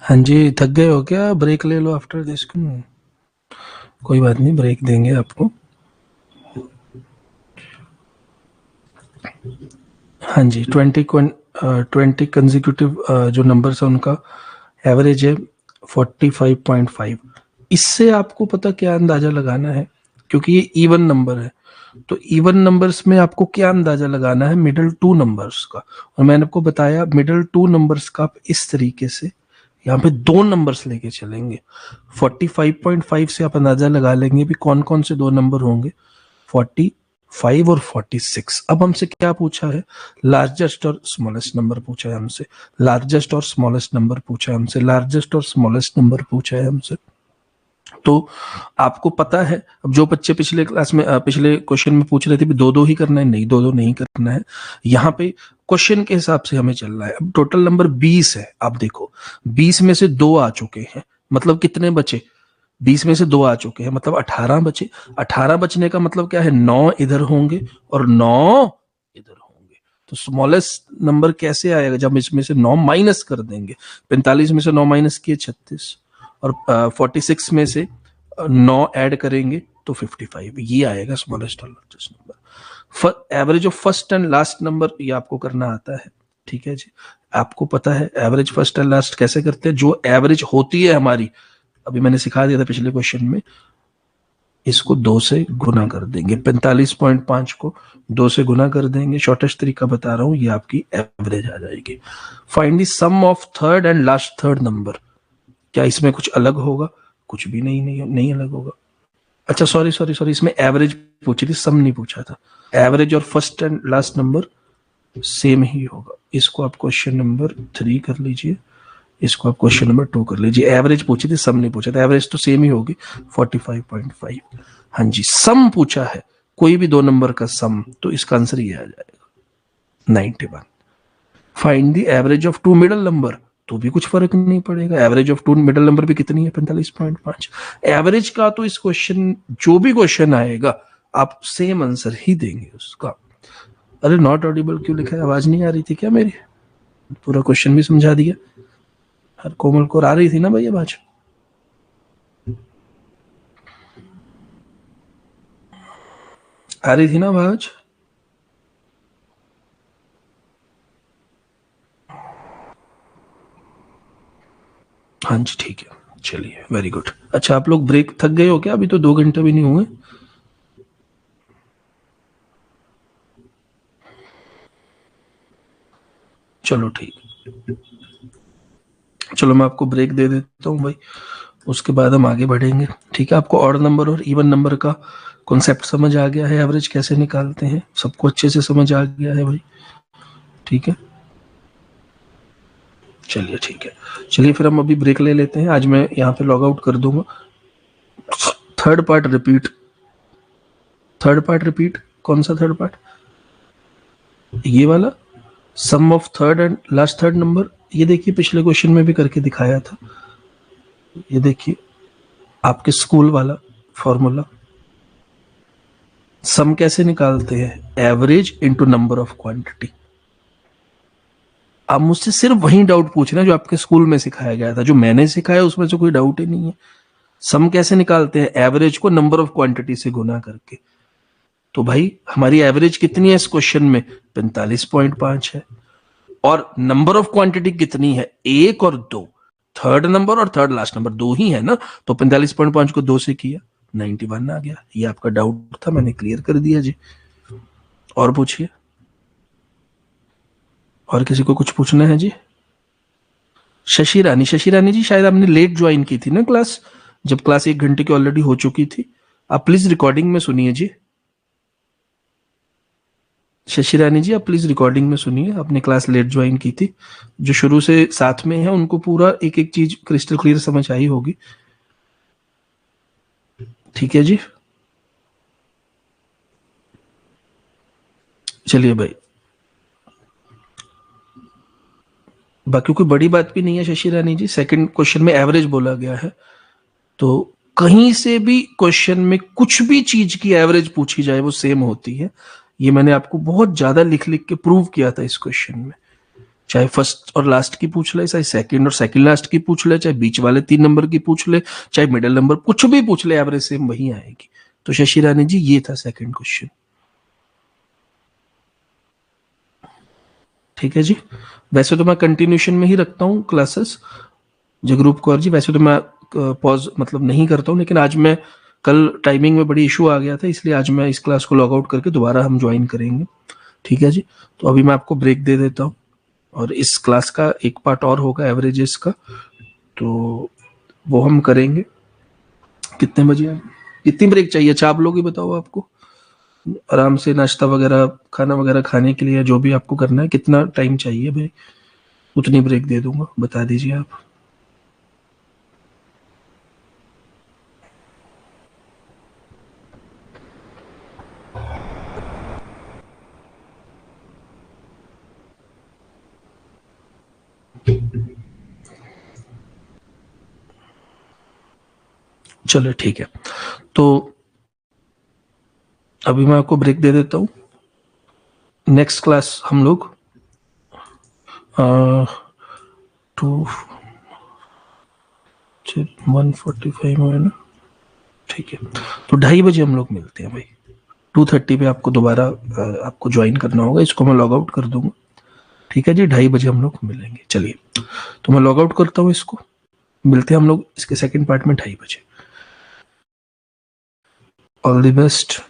हाँ जी, थक गए हो क्या? ब्रेक ले लो आफ्टर दिस। कोई बात नहीं, ब्रेक देंगे आपको। हाँ जी, 20 कंसेक्यूटिव जो नंबर्स है उनका एवरेज है 45.5। इससे आपको पता क्या अंदाजा लगाना है, क्योंकि ये इवन नंबर है, तो इवन नंबर्स में आपको क्या अंदाजा लगाना है? मिडल टू नंबर्स का। और मैंने आपको बताया मिडल टू नंबर्स का आप इस तरीके से यहाँ पे दो नंबर्स लेके चलेंगे। 45.5 से आप अंदाजा लगा लेंगे भी कौन कौन से दो नंबर होंगे, 45 और 46। अब हमसे क्या पूछा है? लार्जेस्ट और स्मॉलेस्ट नंबर पूछा है हमसे, लार्जेस्ट और स्मॉलेस्ट नंबर पूछा है हमसे, लार्जेस्ट और स्मॉलेस्ट नंबर पूछा है हमसे। तो आपको पता है, अब जो बच्चे पिछले क्लास में पिछले क्वेश्चन में पूछ रहे थे भी दो दो ही करना है, नहीं, दो दो नहीं करना है। यहाँ पे क्वेश्चन के हिसाब से हमें चलना है। अब टोटल नंबर 20 है, आप देखो 20 में से दो आ चुके हैं, मतलब कितने बचे? 20 में से दो आ चुके हैं, मतलब 18 बचे। 18 बचने का मतलब क्या है? 9 इधर होंगे और 9 इधर होंगे। तो स्मॉलेस्ट नंबर कैसे आएगा? जब इसमें से 9 माइनस कर देंगे। 45 में से 9 माइनस किए 36, और 46 में से 9 ऐड करेंगे तो 55। ये आएगा स्मॉलेस्ट और largest number. Average of first and last number ये आपको करना आता है, ठीक है जी। आपको पता है एवरेज फर्स्ट एंड लास्ट कैसे करते हैं? जो एवरेज होती है हमारी, अभी मैंने सिखा दिया था पिछले क्वेश्चन में, इसको 2 से गुना कर देंगे। 45.5 को 2 से गुना कर देंगे। शॉर्टेस्ट तरीका बता रहा हूं, ये आपकी एवरेज आ जाएगी। Find the sum of third and last third number. क्या इसमें कुछ अलग होगा? कुछ भी नहीं अलग होगा। अच्छा सॉरी, इसमें एवरेज पूछी थी, सम नहीं पूछा था। एवरेज और first and last number same ही होगा। इसको आप क्वेश्चन नंबर 3 कर लीजिए, इसको आप क्वेश्चन नंबर 2 कर लीजिए। एवरेज पूछी थी, सम नहीं पूछा था। एवरेज तो सेम ही होगी 45.5। हाँ जी, सम पूछा है, कोई भी दो नंबर का सम, तो इसका आंसर ये आ जाएगा 91। Find the average of two middle number, तो भी कुछ फर्क नहीं पड़ेगा। Average of two middle number भी कितनी है? 45.5। एवरेज का तो इस क्वेश्चन, जो भी क्वेश्चन आएगा आप सेम आंसर ही देंगे उसका। अरे नॉट ऑडिबल क्यों लिखा है? आवाज नहीं आ रही थी क्या मेरी? पूरा क्वेश्चन भी समझा दिया। हर कोमल को आ रही थी ना भाई आवाज? आ रही थी ना आवाज? हाँ जी ठीक है, चलिए वेरी गुड। अच्छा आप लोग ब्रेक थक गए हो क्या? अभी तो 2 घंटे भी नहीं हुए। चलो ठीक, चलो मैं आपको ब्रेक दे देता हूँ भाई, उसके बाद हम आगे बढ़ेंगे, ठीक है। आपको ऑड नंबर और इवन नंबर का कॉन्सेप्ट समझ आ गया है, एवरेज कैसे निकालते हैं सबको अच्छे से समझ आ गया है भाई, ठीक है। चलिए ठीक है, चलिए फिर हम अभी ब्रेक ले लेते हैं। आज मैं यहाँ पे लॉग आउट कर दूंगा। Third part repeat, third part repeat. कौन सा थर्ड पार्ट? ये वाला, sum of third and last third number. ये देखिए पिछले क्वेश्चन में भी करके दिखाया था, ये देखिए आपके स्कूल वाला फॉर्मूला। सम कैसे निकालते हैं? Average into number of quantity. आप मुझसे सिर्फ वही डाउट पूछना जो आपके स्कूल में सिखाया गया था, जो मैंने सिखाया उसमें से कोई डाउट ही नहीं है। सम कैसे निकालते हैं? एवरेज को नंबर ऑफ क्वांटिटी से गुना करके। तो भाई हमारी एवरेज कितनी है इस क्वेश्चन में? 45.5 है। और नंबर ऑफ क्वांटिटी कितनी है? 1 और 2। थर्ड नंबर और थर्ड लास्ट नंबर दो ही है ना, तो 45.5 को 2 से किया 91 आ गया। ये आपका डाउट था, मैंने क्लियर कर दिया जी। और पूछिए, और किसी को कुछ पूछना है जी? शशि रानी जी, शायद आपने लेट ज्वाइन की थी ना क्लास, जब क्लास 1 घंटे की ऑलरेडी हो चुकी थी। आप प्लीज रिकॉर्डिंग में सुनिए जी। शशि रानी जी आप प्लीज रिकॉर्डिंग में सुनिए, आपने क्लास लेट ज्वाइन की थी। जो शुरू से साथ में है उनको पूरा एक एक चीज क्रिस्टल क्लियर समझ आई होगी, ठीक है जी। चलिए भाई, बाकी कोई बड़ी बात भी नहीं है शशि रानी जी। सेकंड क्वेश्चन में एवरेज बोला गया है, तो कहीं से भी क्वेश्चन में कुछ भी चीज की एवरेज पूछी जाए वो सेम होती है। ये मैंने आपको बहुत ज्यादा लिख लिख के प्रूव किया था इस क्वेश्चन में, चाहे फर्स्ट और लास्ट की पूछ ले, चाहे सेकंड और सेकंड लास्ट की पूछ ले, चाहे बीच वाले 3 नंबर की पूछ ले, चाहे मिडिल नंबर, कुछ भी पूछ ले, एवरेज सेम वही आएगी। तो शशि रानी जी ये था सेकंड क्वेश्चन। ठीक है जी। वैसे तो मैं कंटिन्यूशन में ही रखता हूँ क्लासेस जगरूप कौर जी, वैसे तो मैं पॉज मतलब नहीं करता हूँ, लेकिन आज मैं कल टाइमिंग में बड़ी इशू आ गया था, इसलिए आज मैं इस क्लास को लॉग आउट करके दोबारा हम ज्वाइन करेंगे। ठीक है जी। तो अभी मैं आपको ब्रेक दे देता हूँ, और इस क्लास का एक पार्ट और होगा एवरेजेस का, तो वो हम करेंगे। कितने बजे कितनी ब्रेक चाहिए? अच्छा आप लोग ही बताओ, आपको आराम से नाश्ता वगैरह खाना वगैरह खाने के लिए जो भी आपको करना है, कितना टाइम चाहिए भाई, उतनी ब्रेक दे दूंगा, बता दीजिए आप। चलो ठीक है, तो अभी मैं आपको ब्रेक दे देता हूँ। नेक्स्ट क्लास हम लोग 1:45 में है ना? ठीक है, तो 2:30 हम लोग मिलते हैं भाई। 2:30 पे आपको दोबारा आपको ज्वाइन करना होगा, इसको मैं लॉग आउट कर दूंगा। ठीक है जी, 2:30 हम लोग मिलेंगे। चलिए, तो मैं लॉग आउट करता हूँ इसको, मिलते हैं हम लोग इसके सेकंड पार्ट में 2:30। All the best.